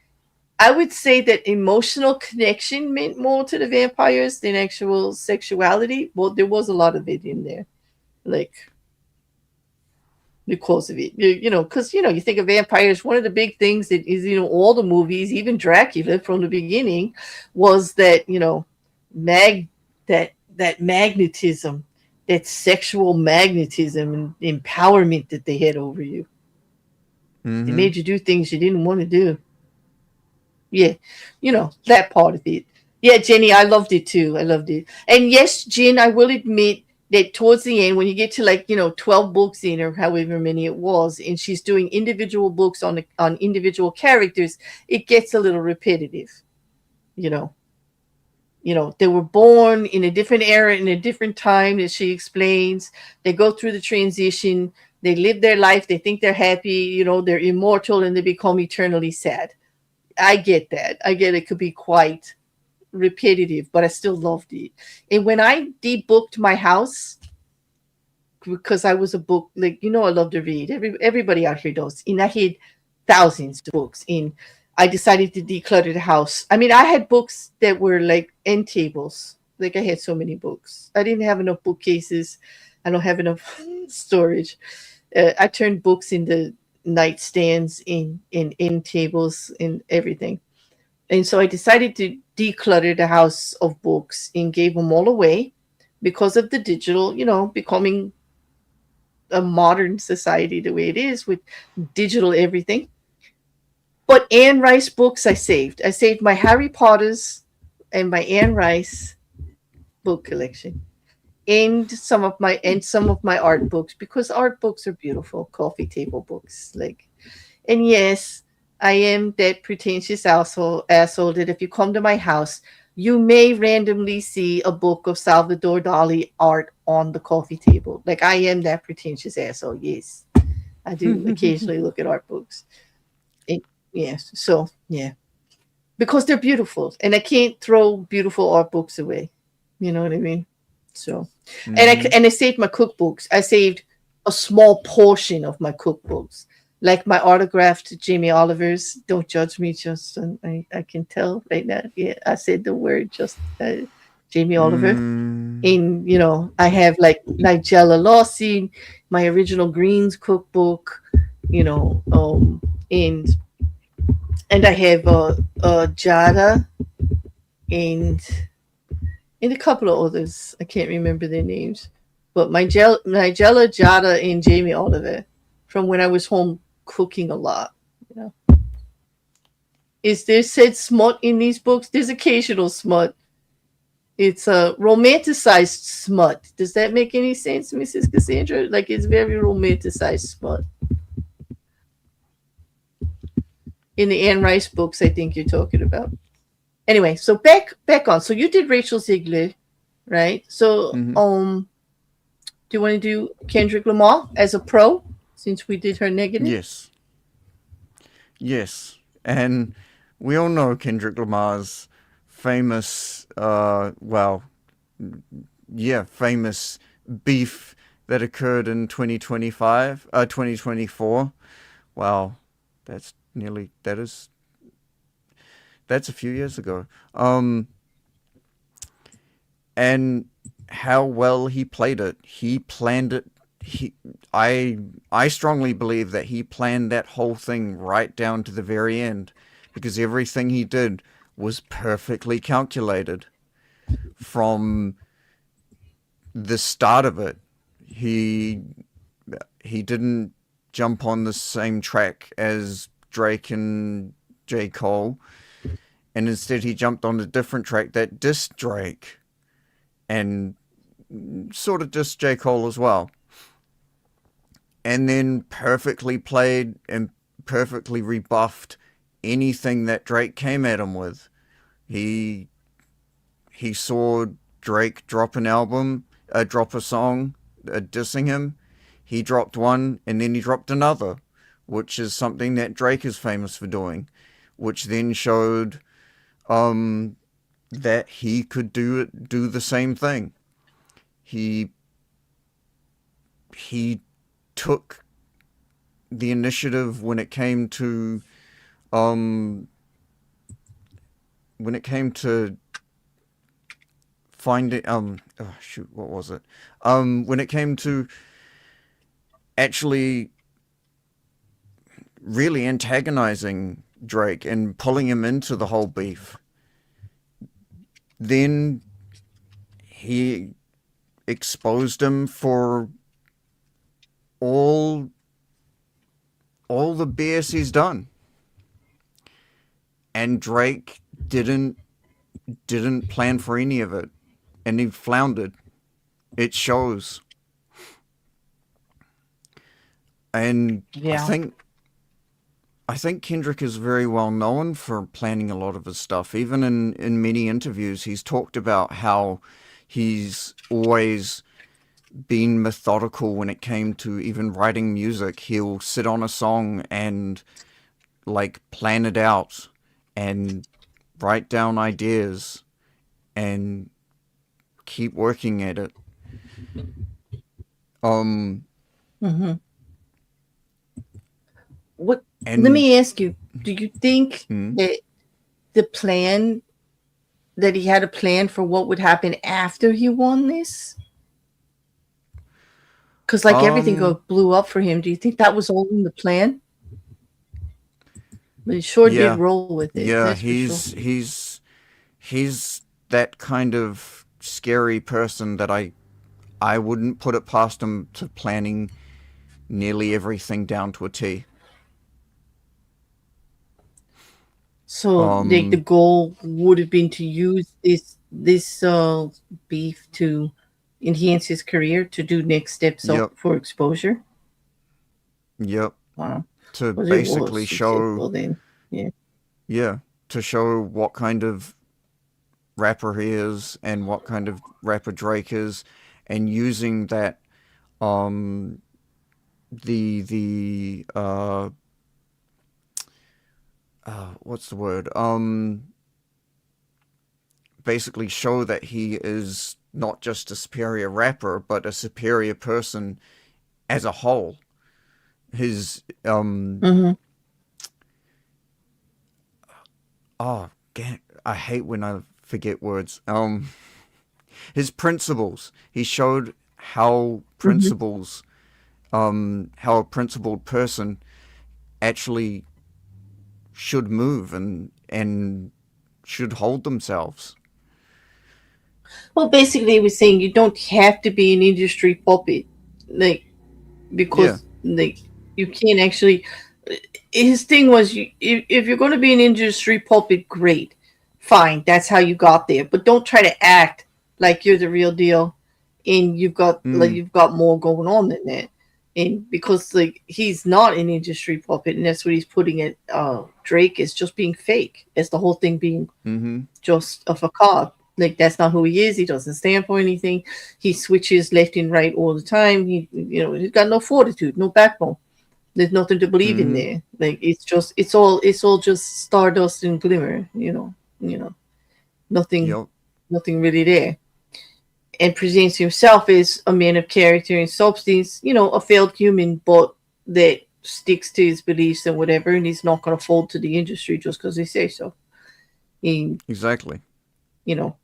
I would say that emotional connection meant more to the vampires than actual sexuality, but there was a lot of it in there. Like, because of it, because you think of vampires. One of the big things that is, all the movies, even Dracula from the beginning, was that mag that magnetism, that sexual magnetism and empowerment that they had over you. They Hmm. made you do things you didn't want to do. Yeah, that part of it. Yeah, Jenny, I loved it too. I loved it. And yes, Jen, I will admit that towards the end, when you get to, like, 12 books in, or however many it was, and she's doing individual books on individual characters, it gets a little repetitive, you know. They were born in a different era, in a different time, as she explains. They go through the transition. They live their life. They think they're happy. They're immortal and they become eternally sad. I get that. I get it could be quite repetitive, but I still loved it. And when I debooked my house, because I was a book, like, I love to read. Everybody out here does. And I had thousands of books. And I decided to declutter the house. I mean, I had books that were like end tables. Like, I had so many books. I didn't have enough bookcases. I don't have enough storage. I turned books into nightstands, in end tables, and everything. And so I decided to declutter the house of books and gave them all away because of the digital, becoming a modern society the way it is with digital everything. But Anne Rice books I saved. I saved my Harry Potters and my Anne Rice book collection. And some of my art books, because art books are beautiful, coffee table books. Like, and yes, I am that pretentious asshole that if you come to my house, you may randomly see a book of Salvador Dali art on the coffee table. Like, I am that pretentious asshole. Yes, I do occasionally look at art books. And, yes, so yeah, because they're beautiful, and I can't throw beautiful art books away. You know what I mean? So, Mm-hmm. and I saved my cookbooks. I saved a small portion of my cookbooks, like my autographed Jamie Oliver's. Don't judge me, Justin. I can tell right now. Yeah, I said the word just Jamie Oliver. Mm, And I have like Nigella Lawson, my original Greens cookbook. You know, and I have Jada and a couple of others. I can't remember their names, but Nigella, Jada, and Jamie Oliver, from when I was home cooking a lot. You know, is there said smut in these books? There's occasional smut. It's a romanticized smut. Does that make any sense, Mrs. Cassandra? Like, it's very romanticized smut. In the Anne Rice books, I think you're talking about. Anyway, so back on. So you did Rachel Ziegler, right? So hmm do you want to do Kendrick Lamar as a pro, since we did her negative? Yes, yes, and we all know Kendrick Lamar's famous, yeah, famous beef that occurred in 2024. Wow, that's nearly that's a few years ago. And how well he played it. He planned it. He, I strongly believe that he planned that whole thing right down to the very end, because everything he did was perfectly calculated from the start of it. He he didn't jump on the same track as Drake and J. Cole, and instead he jumped on a different track that dissed Drake and sort of dissed J. Cole as well. And then perfectly played and perfectly rebuffed anything that Drake came at him with. He he saw Drake drop an album, drop a song, dissing him. He dropped one, and then he dropped another, which is something that Drake is famous for doing, which then showed that he could do the same thing. He he took the initiative um when it came to finding oh shoot, what was it, when it came to actually really antagonizing Drake and pulling him into the whole beef. Then he exposed him for all all the BS he's done. And Drake didn't plan for any of it, and he floundered. It shows. And Yeah. I think Kendrick is very well known for planning a lot of his stuff. Even in many interviews, he's talked about how he's always been methodical when it came to even writing music. He'll sit on a song and like plan it out and write down ideas and keep working at it. Mm-hmm. What? Let And me ask you: do you think hmm, that the plan that he had a plan for what would happen after he won this? Because like everything um, blew up for him. Do you think that was all in the plan? But he sure did yeah, roll with it. yeah, That's for sure. he's that kind of scary person that I wouldn't put it past him to planning nearly everything down to a T. So like the Um, goal would have been to use this beef to enhance his career, to do next steps up yep, for exposure. yep. Wow. To But it basically was show, successful then. Yeah. yeah, to show what kind of rapper he is and what kind of rapper Drake is, and using that, um, what's the word? Basically show that he is not just a superior rapper, but a superior person as a whole. His Mm-hmm. oh, I hate when I forget words. His principles. He showed how Mm-hmm. principles, how a principled person actually should move and should hold themselves. Well, basically, he was saying you don't have to be an industry puppet, like Yeah. because like you can't actually. His thing was, if you're going to be an industry puppet, great, fine, that's how you got there. But don't try to act like you're the real deal, and Mm. you've got more going on than that. And because like he's not an industry puppet, and that's what he's putting at Drake is just being fake. As the whole thing being Mm-hmm. just a facade. Like that's not who he is. He doesn't stand for anything. He switches left and right all the time. He's got no fortitude, no backbone. There's nothing to believe in Mm-hmm. there. Like it's all just stardust and glimmer. Nothing, Yep. nothing really there. And presents himself as a man of character and substance. A failed human, but that sticks to his beliefs and whatever, and he's not going to fold to the industry just because they say so. He, Exactly. you know,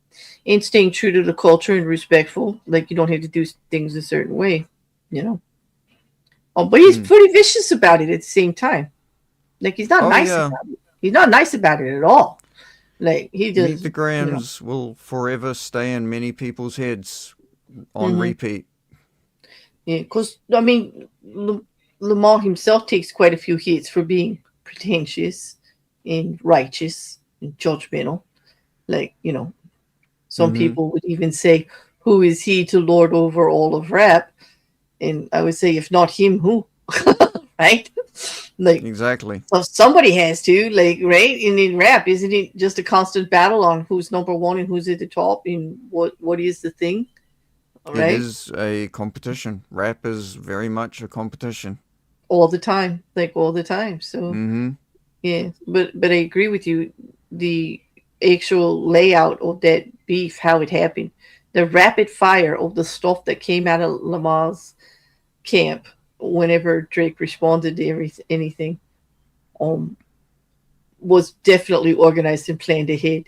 and staying true to the culture and respectful. Like you don't have to do things a certain way, you know. Oh, but he's Mm. pretty vicious about it at the same time. Like he's not Oh nice yeah. about it. He's not nice about it at all. Like he Meet just, the Grahams will forever stay in many people's heads on mm-hmm. repeat. Yeah. Because I mean, Lamar himself takes quite a few hits for being pretentious and righteous and judgmental. Like some Mm-hmm. people would even say, "Who is he to lord over all of rap?" And I would say, if not him, who? Right? Like, Exactly. so somebody has to, like, right? And in rap, isn't it just a constant battle on who's number one and who's at the top and what is the thing? All It right, is a competition. Rap is very much a competition. all the time, like all the time. So Mm-hmm. yeah, but I agree with you. The actual layout of that beef, how it happened, the rapid fire of the stuff that came out of Lamar's camp whenever Drake responded to anything, um, was definitely organized and planned ahead.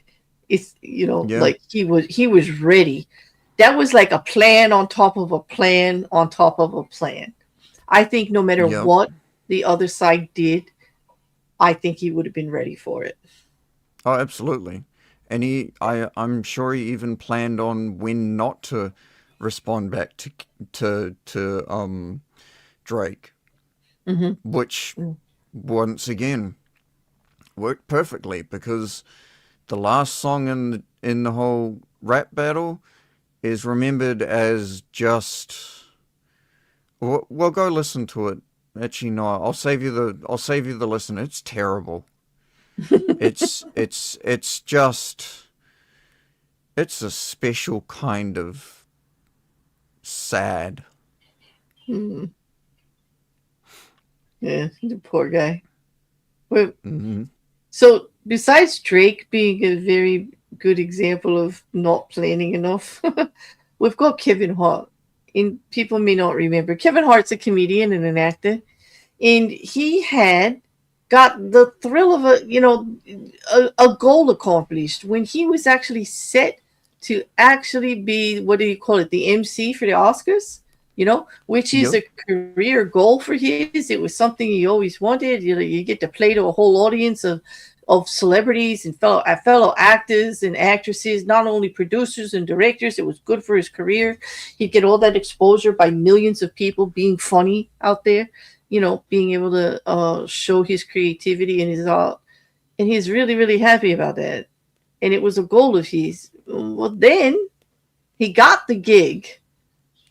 It's Yeah. like he was ready. That was like a plan on top of a plan on top of a plan. I think no matter Yep. what the other side did, I think he would have been ready for it. Oh, absolutely. And I'm sure he even planned on when not to respond back to Drake, Mm-hmm. which once again worked perfectly because the last song in the whole rap battle is remembered as just. Well, go listen to it. Actually, no. I'll save you the listen. It's terrible. It's just it's a special kind of sad. Hmm. Yeah, the poor guy. Well, Mm-hmm. so besides Drake being a very good example of not planning enough, we've got Kevin Hart. And people may not remember. Kevin Hart's a comedian and an actor, and he had got the thrill of a goal accomplished when he was actually set to actually be, what do you call it, the MC for the Oscars, which is Yep. a career goal for his. It was something he always wanted. You get to play to a whole audience of celebrities and fellow actors and actresses, not only producers and directors. It was good for his career. He'd get all that exposure by millions of people being funny out there, being able to show his creativity and his art. And he's really, really happy about that. And it was a goal of his. Well, then he got the gig,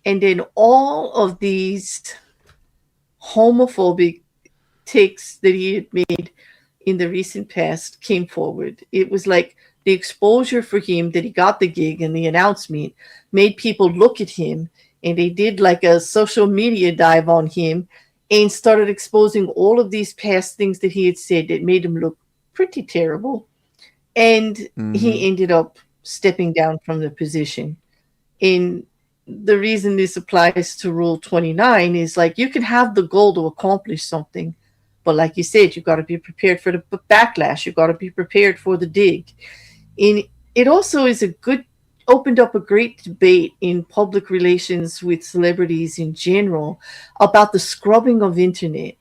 and then all of these homophobic takes that he had made in the recent past came forward. It was like the exposure for him that he got the gig and the announcement made people look at him, and they did like a social media dive on him and started exposing all of these past things that he had said that made him look pretty terrible. And Mm-hmm. he ended up stepping down from the position. And the reason this applies to Rule 29 is like you can have the goal to accomplish something, but like you said, you got to be prepared for the backlash. You got to be prepared for the dig. And it also is a good, opened up a great debate in public relations with celebrities in general about the scrubbing of internet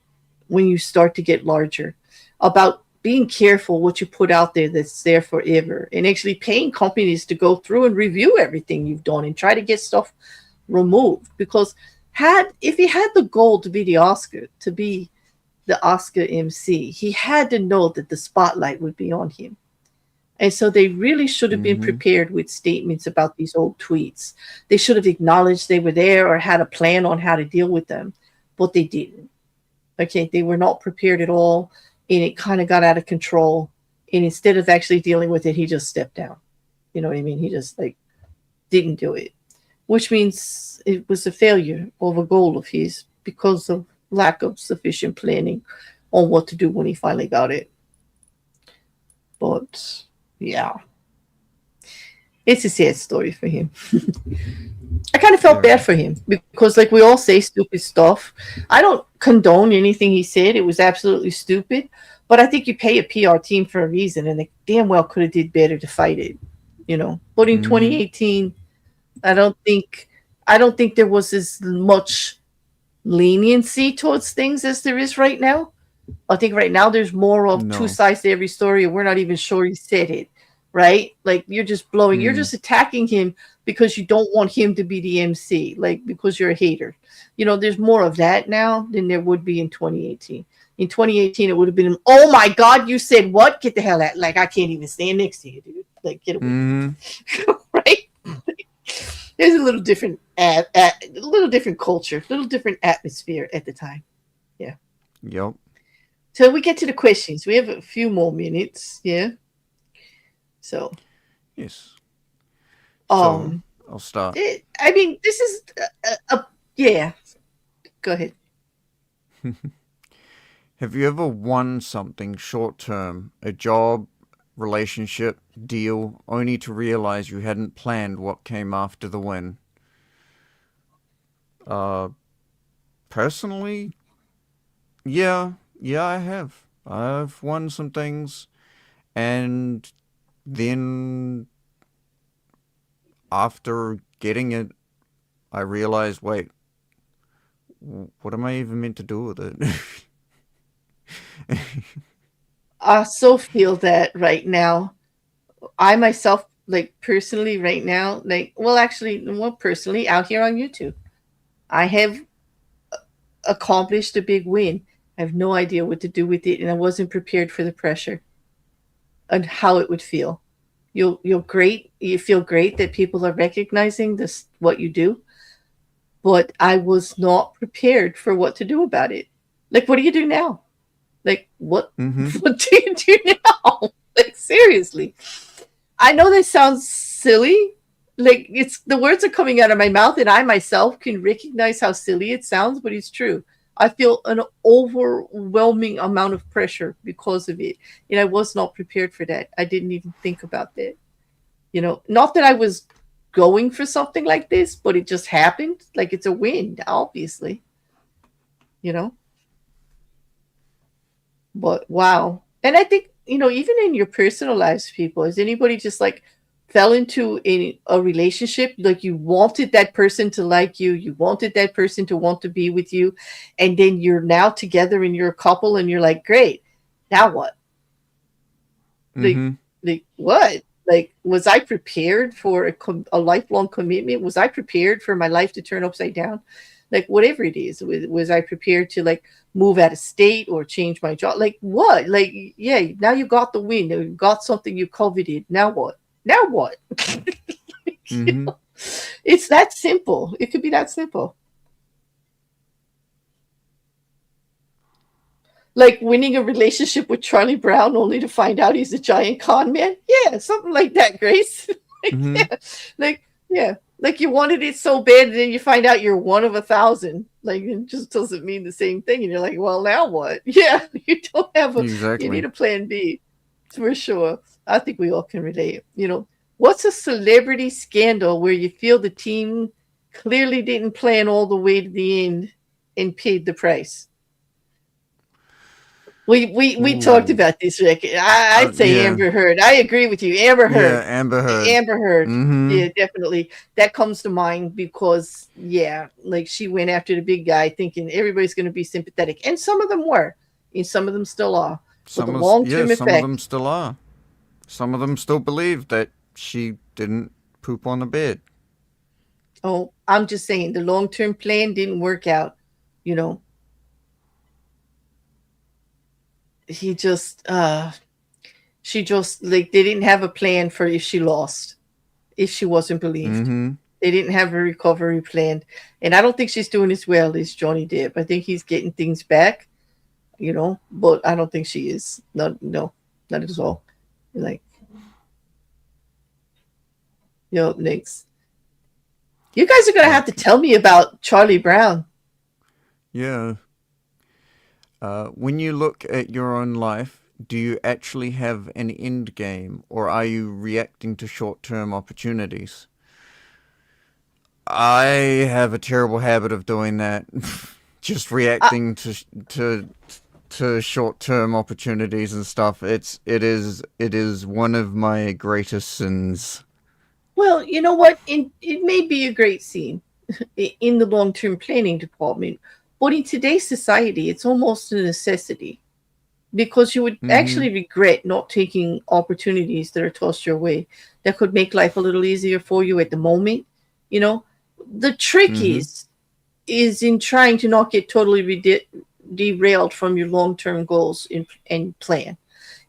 when you start to get larger, about being careful what you put out there that's there forever, and actually paying companies to go through and review everything you've done and try to get stuff removed. Because had if he had the goal to be the Oscar MC, he had to know that the spotlight would be on him. And so they really should have been Mm-hmm. prepared with statements about these old tweets. They should have acknowledged they were there or had a plan on how to deal with them, but they didn't. Okay, they were not prepared at all, and it kind of got out of control. And instead of actually dealing with it, he just stepped down. You know what I mean? He just like didn't do it, which means it was a failure of a goal of his because of lack of sufficient planning on what to do when he finally got it. But yeah, it's a sad story for him. I kind of felt bad Very. for him because, like, we all say stupid stuff. I don't condone anything he said. It was absolutely stupid. But I think you pay a PR team for a reason, and they damn well could have did better to fight it. But in Mm-hmm. 2018, I don't think I don't think there was as much leniency towards things as there is right now. I think right now there's more of two No. sides to every story, and we're not even sure he said it, right? Like you're Mm. just attacking him because you don't want him to be the MC, like because you're a hater. There's more of that now than there would be in 2018. In 2018, it would have been, oh my God, you said what? Get the hell out! Like I can't even stand next to you, dude. Like get away from Mm-hmm. me, right? There's a little different, a little different culture, a little different atmosphere at the time. Yeah. Yep. So we get to the questions. We have a few more minutes. Yeah. So, Yes. So um, I'll start. I mean, this is yeah. Go ahead. Have you ever won something short term, a job, relationship, deal, only to realize you hadn't planned what came after the win? Uh, Personally, yeah, I have. I've won some things, and then after getting it, I realized, wait, what am I even meant to do with it? I so feel that right now. I myself, like personally, right now, like, well, actually, more personally, out here on YouTube, I have accomplished a big win. I have no idea what to do with it, and I wasn't prepared for the pressure and how it would feel. You feel great that people are recognizing this what you do, but I was not prepared for what to do about it. Like, what do you do now? Like, what Mm-hmm. what do you do now? Like, seriously. I know this sounds silly. Like, it's the words are coming out of my mouth, and I myself can recognize how silly it sounds, but it's true. I feel an overwhelming amount of pressure because of it, and I was not prepared for that. I didn't even think about that. Not that I was going for something like this, but it just happened. Like, it's a wind, obviously. You know, but wow. And I think, even in your personal lives, people, has anybody just like fell into a relationship, like you wanted that person to like you wanted that person to want to be with you, and then you're now together and you're a couple and you're like, great, now what? Like, Mm-hmm. what? Like, was I prepared for a lifelong commitment? Was I prepared for my life to turn upside down? Like, whatever it is, was I prepared to like move out of state or change my job? Like, what? Like, yeah, now you got the win. You got something you coveted. Now what? Now what? You Mm-hmm. know, it's that simple. It could be that simple. Like winning a relationship with Charlie Brown only to find out he's a giant con man. Yeah, something like that, Grace. Like, Mm-hmm. yeah, like, yeah, like you wanted it so bad, and then you find out you're one of 1,000. Like, it just doesn't mean the same thing, and you're like, well, now what? Yeah, you need Exactly. a plan B for sure. I think we all can relate. What's a celebrity scandal where you feel the team clearly didn't plan all the way to the end and paid the price? We talked Ooh. about this, Rick. I'd say Yeah. Amber Heard. I agree with you. Amber Yeah. Heard. Amber Heard. Amber Heard. Mm-hmm. Yeah, definitely. That comes to mind because, yeah, like she went after the big guy thinking everybody's going to be sympathetic. And some of them were, and some of them still are. But the long Yeah. term Some of them effect, still are. Some of them still believe that she didn't poop on the bed. oh, I'm just saying the long term plan didn't work out. You know, he just, she just, like, they didn't have a plan for if she lost, if she wasn't believed. Mm-hmm. They didn't have a recovery plan. And I don't think she's doing as well as Johnny Depp. I think he's getting things back, but I don't think she is. Not, no, not at all. Like, next. You guys are going to have to Okay. tell me about Charlie Brown. Yeah. When you look at your own life, do you actually have an end game, or are you reacting to short-term opportunities? I have a terrible habit of doing that, just I, reacting to short-term opportunities and stuff. It is one of my greatest sins. well, you know what? It may be a great scene in the long term planning department, but in today's society, it's almost a necessity because you would Mm-hmm. actually regret not taking opportunities that are tossed your way that could make life a little easier for you at the moment. You know, the trick Mm-hmm. is in trying to not get totally derailed from your long term goals and plan,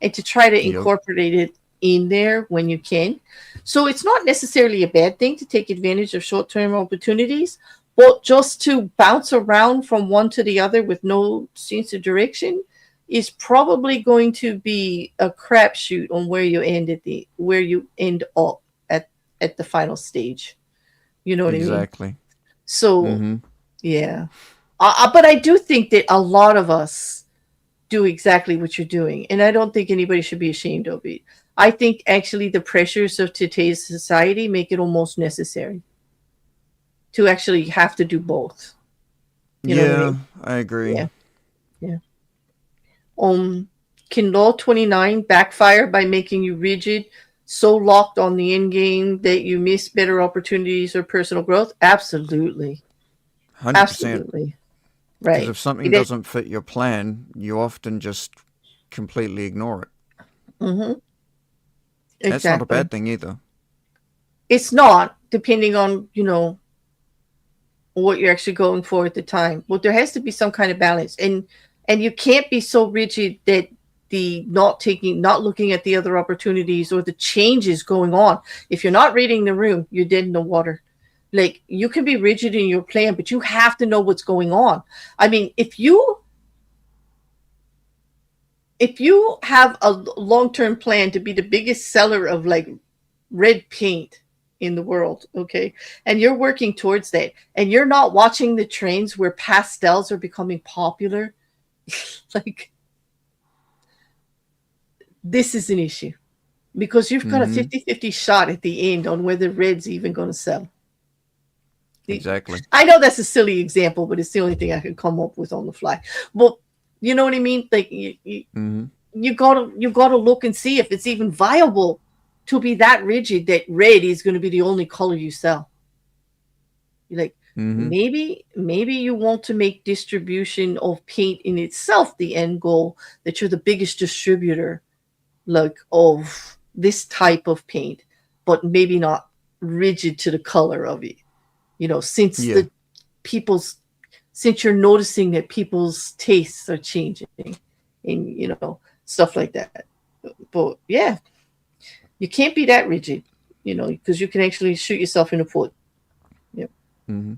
and to try to Yep. incorporate it in there when you can. So it's not necessarily a bad thing to take advantage of short term opportunities, but just to bounce around from one to the other with no sense of direction is probably going to be a crapshoot on where you end up at the final stage. You know what I mean? Exactly. So Mm-hmm. yeah, but I do think that a lot of us do exactly what you're doing, and I don't think anybody should be ashamed of it. I think actually the pressures of today's society make it almost necessary to actually have to do both. You know what I Yeah, mean? I agree. Yeah, yeah. Um, can Law 29 backfire by making you rigid, so locked on the end game that you miss better opportunities or personal growth? Absolutely, 100%. absolutely, Because right. if something It, doesn't fit your plan, you often just completely ignore it. mm-hmm, That's not a exactly. bad thing either. It's not, depending on what you're actually going for at the time. But there has to be some kind of balance, and you can't be so rigid that the not looking at the other opportunities or the changes going on. If you're not reading the room, you're dead in the water. Like, you can be rigid in your plan, but you have to know what's going on. I mean, if you if you have a long-term plan to be the biggest seller of like red paint in the world, okay, and you're working towards that, and you're not watching the trends where pastels are becoming popular, like this is an issue because you've got a Mm-hmm. 50-50 shot at the end on whether red's even going to sell. Exactly. I know that's a silly example, but it's the only thing I could come up with on the fly. Well, you know what I mean? Like Mm-hmm. you gotta look and see if it's even viable to be that rigid that red is going to be the only color you sell. You're like, Mm-hmm. maybe you want to make distribution of paint in itself the end goal, that you're the biggest distributor like of this type of paint, but maybe not rigid to the color of it. Since Yeah. since you're noticing that people's tastes are changing and stuff like that. But yeah, you can't be that rigid, because you can actually shoot yourself in the foot. Yep. Mm-hmm.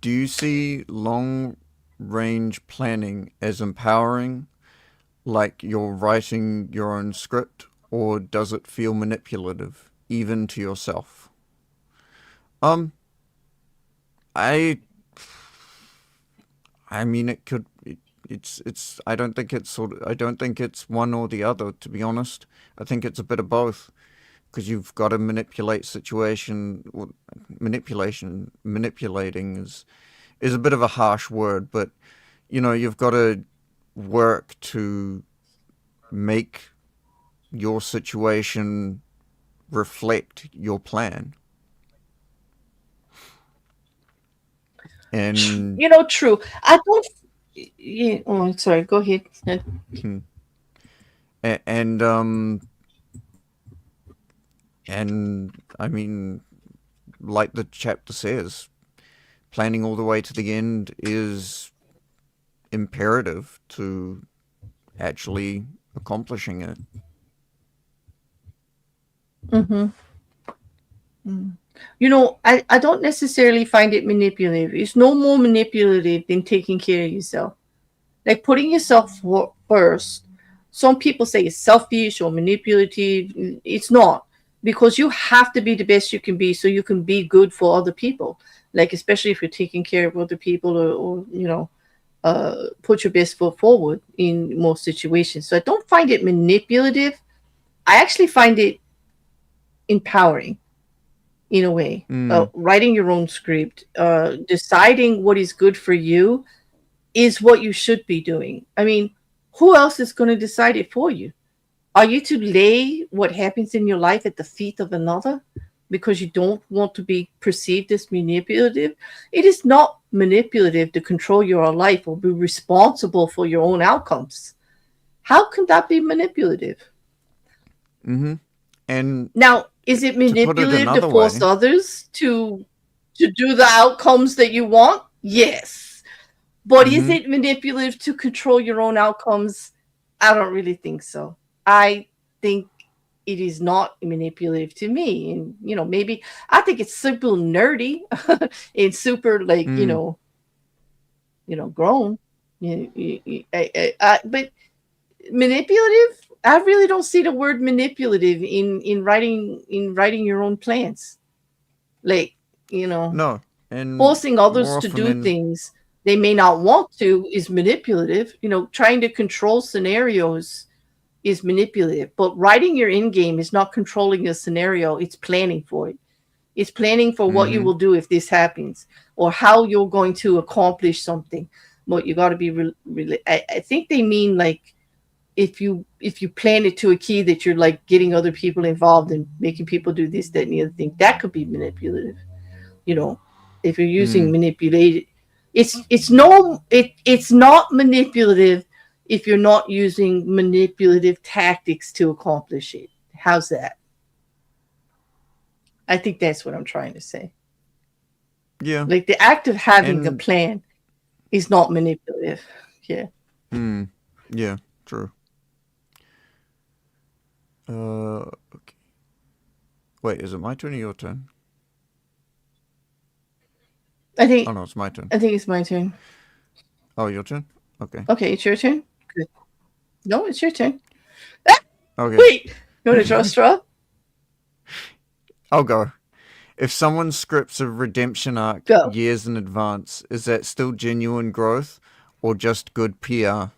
Do you see long range planning as empowering, like you're writing your own script, or does it feel manipulative, even to yourself? Um, I, I mean, it could. It's. I don't think it's sort. I don't think it's one or the other. To be honest, I think it's a bit of both. Because you've got to manipulate situation. Well, manipulating is a bit of a harsh word, but you've got to work to make your situation reflect your plan. And True. I don't. Yeah, oh, sorry. Go ahead. hmm, and and I mean, like the chapter says, planning all the way to the end is imperative to actually accomplishing it. Mm-hmm. I don't necessarily find it manipulative. It's no more manipulative than taking care of yourself. Like putting yourself first. Some people say it's selfish or manipulative. It's not, because you have to be the best you can be so you can be good for other people. Like especially if you're taking care of other people, or put your best foot forward in most situations. So I don't find it manipulative. I actually find it empowering in a way. Mm, Writing your own script, deciding what is good for you is what you should be doing. I mean, who else is going to decide it for you? Are you to lay what happens in your life at the feet of another because you don't want to be perceived as manipulative? It is not manipulative to control your life or be responsible for your own outcomes. How can that be manipulative? mm-hmm. And Now, is it to put it manipulative to another force way, others to do the outcomes that you want? Yes. But is mm-hmm. it manipulative to control your own outcomes? I don't really think so. I think it is not manipulative to me. And, maybe I think it's super nerdy and super like, Mm, grown. But manipulative, I really don't see the word manipulative in writing your own plans. Like, you know, no, and forcing others more to often do than things they may not want to is manipulative. Trying to control scenarios is manipulative. But writing your end game is not controlling a scenario, it's planning for it. It's planning for what you mm-hmm. will do if this happens, or how you're going to accomplish something. But you got to be I think they mean like if you plan it to a key that you're like getting other people involved and making people do this, that, and the other thing, that could be manipulative. you know if you're using Mm, manipulated, it's not manipulative if you're not using manipulative tactics to accomplish it. How's that? I think that's what I'm trying to say. yeah, Like the act of having a and plan is not manipulative. Yeah. mm, yeah, true. Okay. Wait, is it my turn or your turn? i Oh think no, it's my turn. i think it's my turn. Oh, your turn. Okay. Okay, it's your turn. Good. No, it's your turn. Ah, Okay, wait, you want to draw a straw? I'll go. If someone scripts a redemption arc Go. years in advance, is that still genuine growth or just good PR?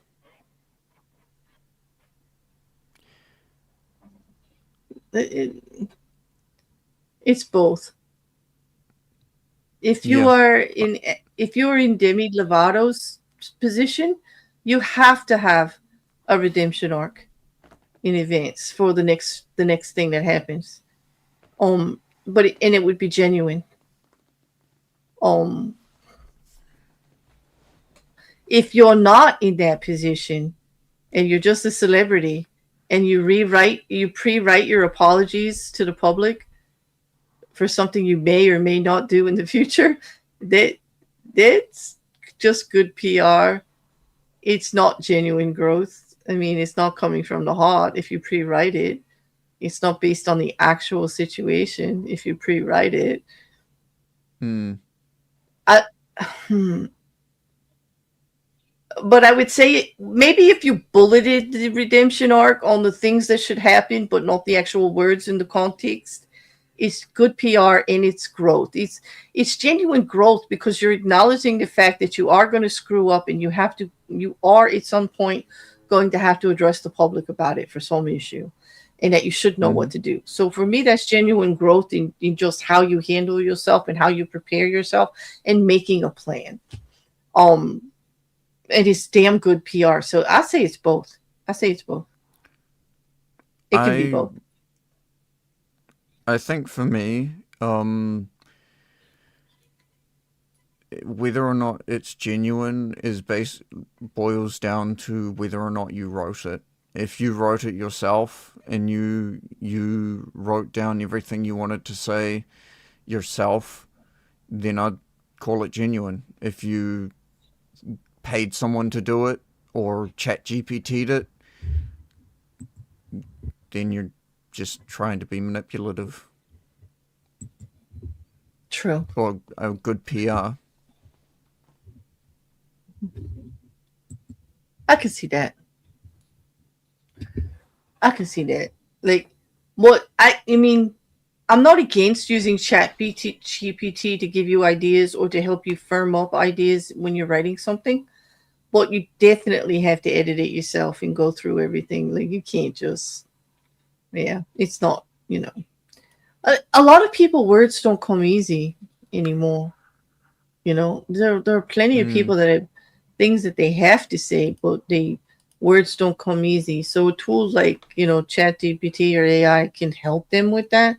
It's both. If you Yeah. are in if you are in Demi Lovato's position, you have to have a redemption arc in advance for the next thing that happens. And it would be genuine. Um, if you're not in that position and you're just a celebrity and you pre-write your apologies to the public for something you may or may not do in the future, that that's just good PR. It's not genuine growth. I mean, it's not coming from the heart if you pre-write it. It's not based on the actual situation if you pre-write it. Hmm. I, hmm. But I would say maybe if you bulleted the redemption arc on the things that should happen, but not the actual words in the context, it's good PR and it's growth. It's genuine growth because you're acknowledging the fact that you are going to screw up and you are at some point going to have to address the public about it for some issue, and that you should know Mm-hmm. what to do. So for me, that's genuine growth in just how you handle yourself and how you prepare yourself and making a plan. Um, it is damn good PR. So I say it's both. I say it's both. It can be I both. I think for me, whether or not it's genuine boils down to whether or not you wrote it. If you wrote it yourself and you wrote down everything you wanted to say yourself, then I'd call it genuine. If you paid someone to do it or chat GPT'd it, then you're just trying to be manipulative True. or a good PR. I can see that. I can see that. Like, what I mean, I'm not against using Chat GPT to give you ideas or to help you firm up ideas when you're writing something, but you definitely have to edit it yourself and go through everything. Like, you can't just, yeah, it's not, a lot of people, words don't come easy anymore. There are plenty of Mm, people that have things that they have to say, but they words don't come easy. So tools like ChatGPT or AI can help them with that.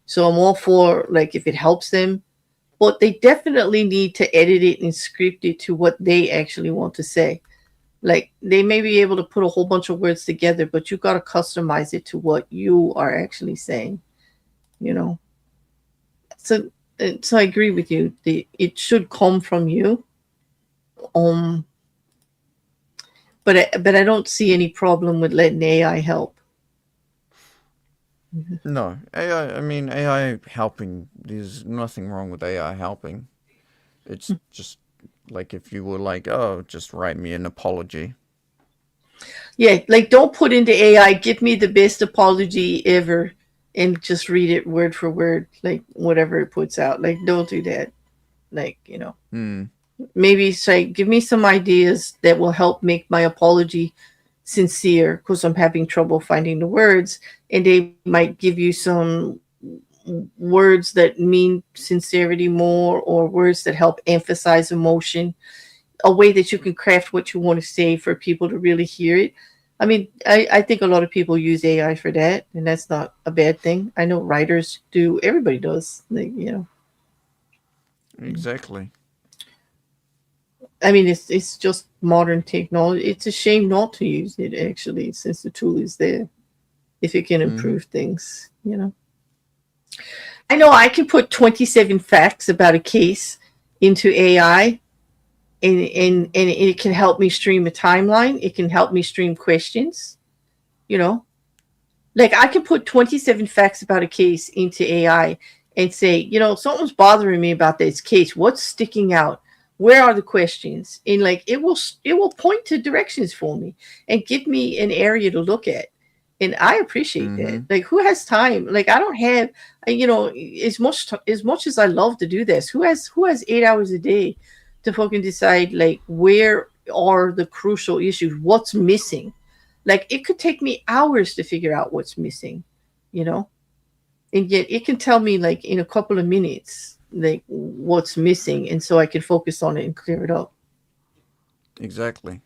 So I'm all for, like, if it helps them, but they definitely need to edit it and script it to what they actually want to say. Like, they may be able to put a whole bunch of words together, but you got to customize it to what you are actually saying. You know. So I agree with you. It should come from you. Um, but I don't see any problem with letting AI help. no, AI. I mean, AI helping. There's nothing wrong with AI helping. It's just like if you were like, oh, just write me an apology. Yeah, like, don't put into AI, give me the best apology ever, and just read it word for word, like whatever it puts out. Like, don't do that. Like, Hmm. maybe say, give me some ideas that will help make my apology sincere because I'm having trouble finding the words. And they might give you some words that mean sincerity more, or words that help emphasize emotion, a way that you can craft what you want to say for people to really hear it. I mean, I think a lot of people use AI for that, and that's not a bad thing. I know writers do, everybody does. Like. Exactly. I mean, it's just modern technology. It's a shame not to use it, actually, since the tool is there. If it can Mm-hmm. improve things. I know I can put 27 facts about a case into AI, and it can help me stream a timeline. It can help me stream questions. You know, like, I can put 27 facts about a case into AI and say, something's bothering me about this case. What's sticking out? where are the questions, and like it will point to directions for me and give me an area to look at. And I appreciate that. Mm-hmm. Like, who has time? Like, I don't have, as much as I love to do this, who has 8 hours a day to fucking decide like where are the crucial issues, what's missing. Like, it could take me hours to figure out what's missing, you know and yet it can tell me like in a couple of minutes like what's missing, and so I can focus on it and clear it up. Exactly.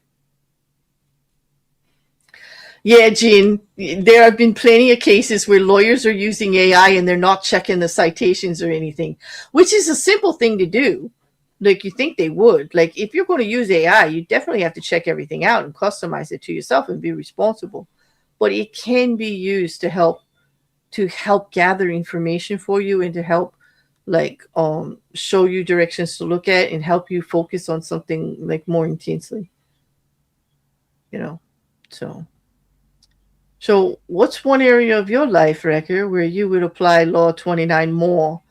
Yeah, Gene, there have been plenty of cases where lawyers are using AI and they're not checking the citations or anything, which is a simple thing to do. Like, you think they would. Like, if you're going to use AI, you definitely have to check everything out and customize it to yourself and be responsible. But it can be used to help gather information for you, and to help like show you directions to look at and help you focus on something like more intensely, you know. So what's one area of your life, Rekkr, where you would apply Law 29 more,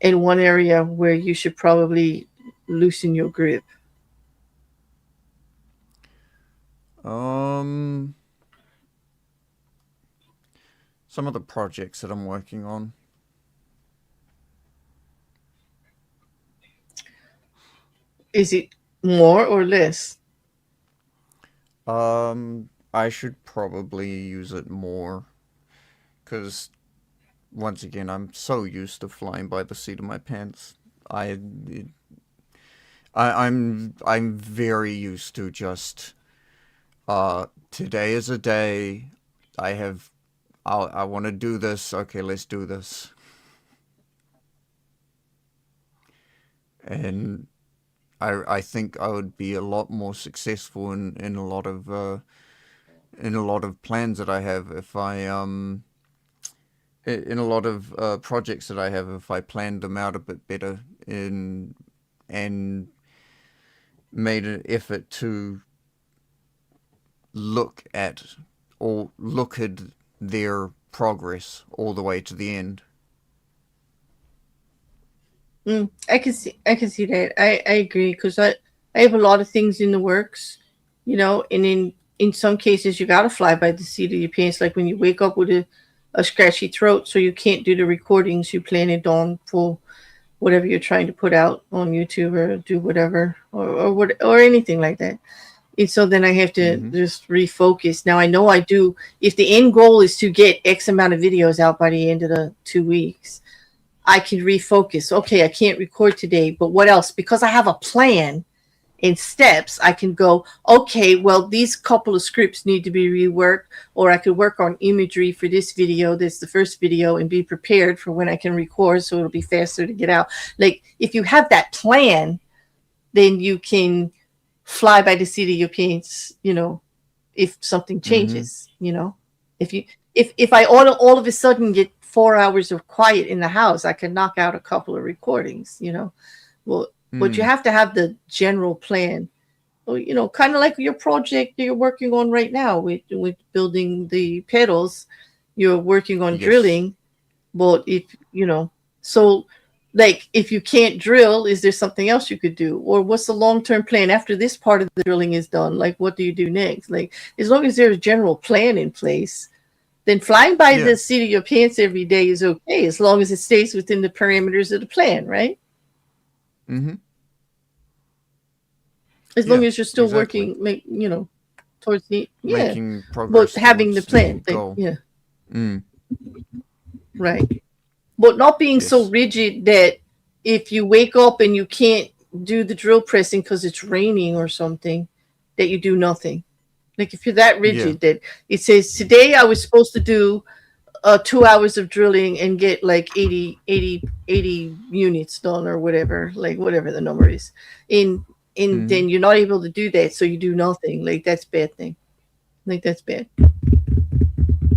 and one area where you should probably loosen your grip? Um, some of the projects that I'm working on. Is it more or less? I should probably use it more, because once again, I'm so used to flying by the seat of my pants. I, I'm very used to just today is a day. I want to do this. Okay, let's do this. And I think I would be a lot more successful in a lot of plans that I have if I in a lot of projects that I have if I planned them out a bit better and made an effort to look at their progress all the way to the end. I can see that. I agree, because I have a lot of things in the works, and in some cases you gotta fly by the seat of your pants. Like when you wake up with a scratchy throat, so you can't do the recordings you planned on for whatever you're trying to put out on YouTube, or do whatever, or anything like that. And so then I have to Mm-hmm. just refocus. Now I know I do. If the end goal is to get X amount of videos out by the end of the 2 weeks, I can refocus. Okay, I can't record today, but what else? Because I have a plan in steps, I can go, okay, well, these couple of scripts need to be reworked, or I could work on imagery for this video, that's the first video, and be prepared for when I can record, so it'll be faster to get out. Like, if you have that plan, then you can fly by the seat of your pants, if something Mm-hmm. changes, if you if I all of a sudden get 4 hours of quiet in the house, I can knock out a couple of recordings. Well, but you Mm. have to have the general plan. Well, kind of like your project that you're working on right now with building the pedals. You're working on Yes. drilling, but so like, if you can't drill, is there something else you could do? Or what's the long-term plan after this part of the drilling is done? Like, what do you do next? Like, as long as there's a general plan in place, then flying by Yeah. the seat of your pants every day is okay, as long as it stays within the parameters of the plan, right? Mm-hmm. As long Yeah. as you're still Exactly. working, towards the, yeah, Making but progress having the towards the plan, end like, goal. yeah, Mm. right. But not being so Yes. rigid that if you wake up and you can't do the drill pressing because it's raining or something, that you do nothing. Like, if you're that Yeah. rigid that it says today I was supposed to do 2 hours of drilling and get like 80 units done, or whatever, like whatever the number is, and Mm-hmm. then you're not able to do that, so you do nothing. Like, that's bad thing. Like, that's bad.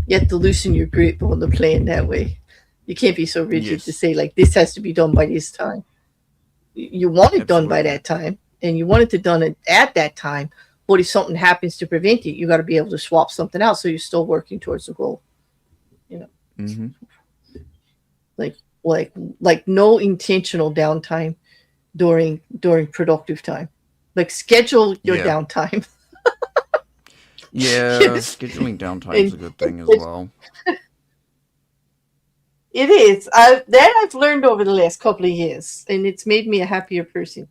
You have to loosen your grip on the plan that way. You can't be so rigid to Yes. say like this has to be done by this time. You want it done by Absolutely. that time, and you want it to done at that time. But if something happens to prevent it, you got to be able to swap something out, so you're still working towards the goal. You know, Mm-hmm. like like like no intentional downtime. during productive time. Like schedule your Yeah. downtime. Yeah, Yes. scheduling downtime's a And good thing as well. it is. I've learned over the last couple of years, and it's made me a happier person.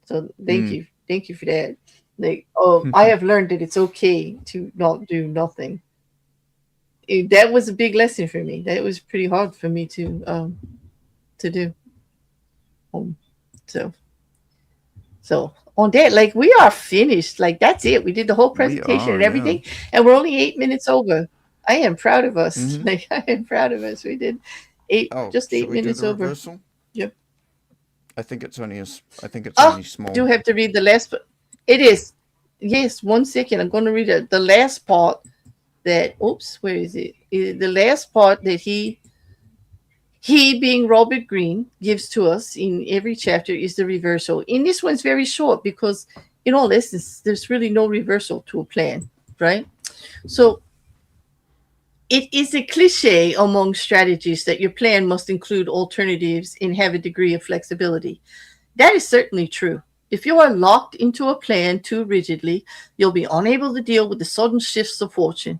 So Mm. thank you for that. Like, I have learned that it's okay to not do nothing. That was a big lesson for me. That was pretty hard for me to do. Um, so so on that, like we are finished. Like that's it. We did the whole We presentation are, and yeah. everything, and we're only 8 minutes over. I am proud of us. Mm-hmm. Like I am proud of us. We did Oh, just should eight we do minutes the over. reversal? Yep. I think it's Oh, only I small. do have to read the last. It is. Yes, 1 second. I'm going to read it. The last part that. Oops, where is it? The last part that he being Robert Greene gives to us in every chapter is the reversal. In this one's very short because in all essence, there's really no reversal to a plan, right? So it is a cliche among strategies that your plan must include alternatives and have a degree of flexibility. That is certainly true. If you are locked into a plan too rigidly, you'll be unable to deal with the sudden shifts of fortune.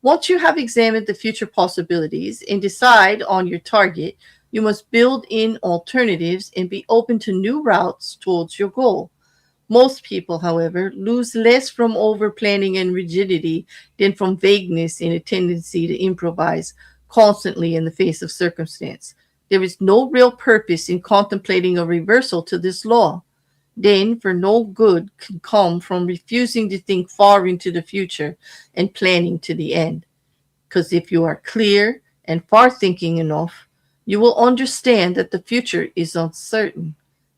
Once you have examined the future possibilities and decide on your target, you must build in alternatives and be open to new routes towards your goal. Most people, however, lose less from over planning and rigidity than from vagueness and a tendency to improvise constantly in the face of circumstance. There is no real purpose in contemplating a reversal to this law. Then, for no good can come from refusing to think far into the future and planning to the end. Because if you are clear and far thinking enough, you will understand that the future is uncertain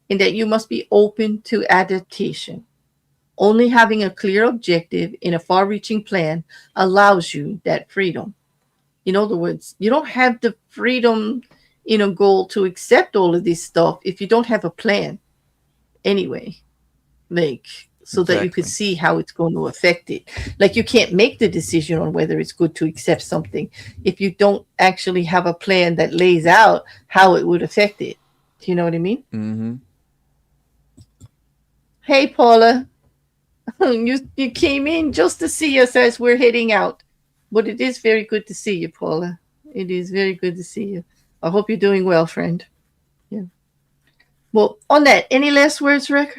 and that you must be open to adaptation. Only having a clear objective and a far reaching plan allows you that freedom. In other words, you don't have the freedom in a goal to accept all of this stuff if you don't have a plan anyway. Like, so that you could Exactly. see how it's going to affect it. Like, you can't make the decision on whether it's good to accept something if you don't actually have a plan that lays out how it would affect it. Do you know what I mean? Mm-hmm. Hey, Paula, you came in just to see us as we're heading out. But it is very good to see you, Paula. It is very good to see you. I hope you're doing well, friend. Yeah. Well, on that, any last words, Rekkr?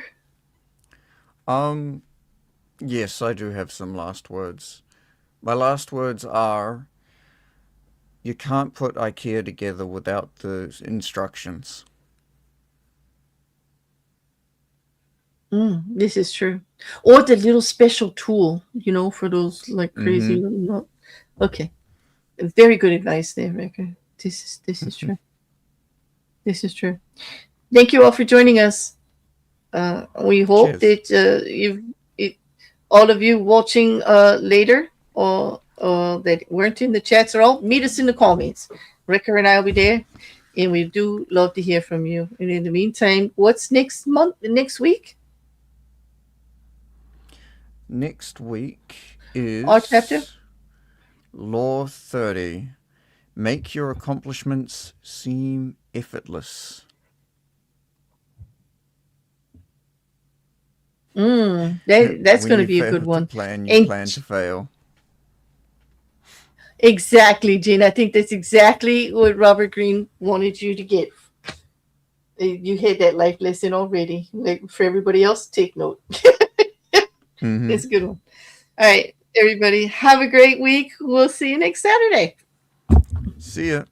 Um, yes, I do have some last words. My last words are you can't put IKEA together without the instructions. This is true. Or the little special tool, for those like crazy Mm-hmm. little not. Okay, very good advice there, Rekkr. This is true. This is true. Thank you all for joining us. We hope Cheers. that all of you watching later or that weren't in the chats at all, meet us in the comments. Rekkr and I will be there, and we do love to hear from you. And in the meantime, what's next week? Next week Our chapter? is Law 30. Make your accomplishments seem effortless. That's When going to you be a fail good to one. plan, you And plan to fail. exactly, Gene. I think that's exactly what Robert Greene wanted you to get. You had that life lesson already. Like for everybody else, take note. Mm-hmm. It's a good one. All right, everybody, have a great week. We'll see you next Saturday. See ya.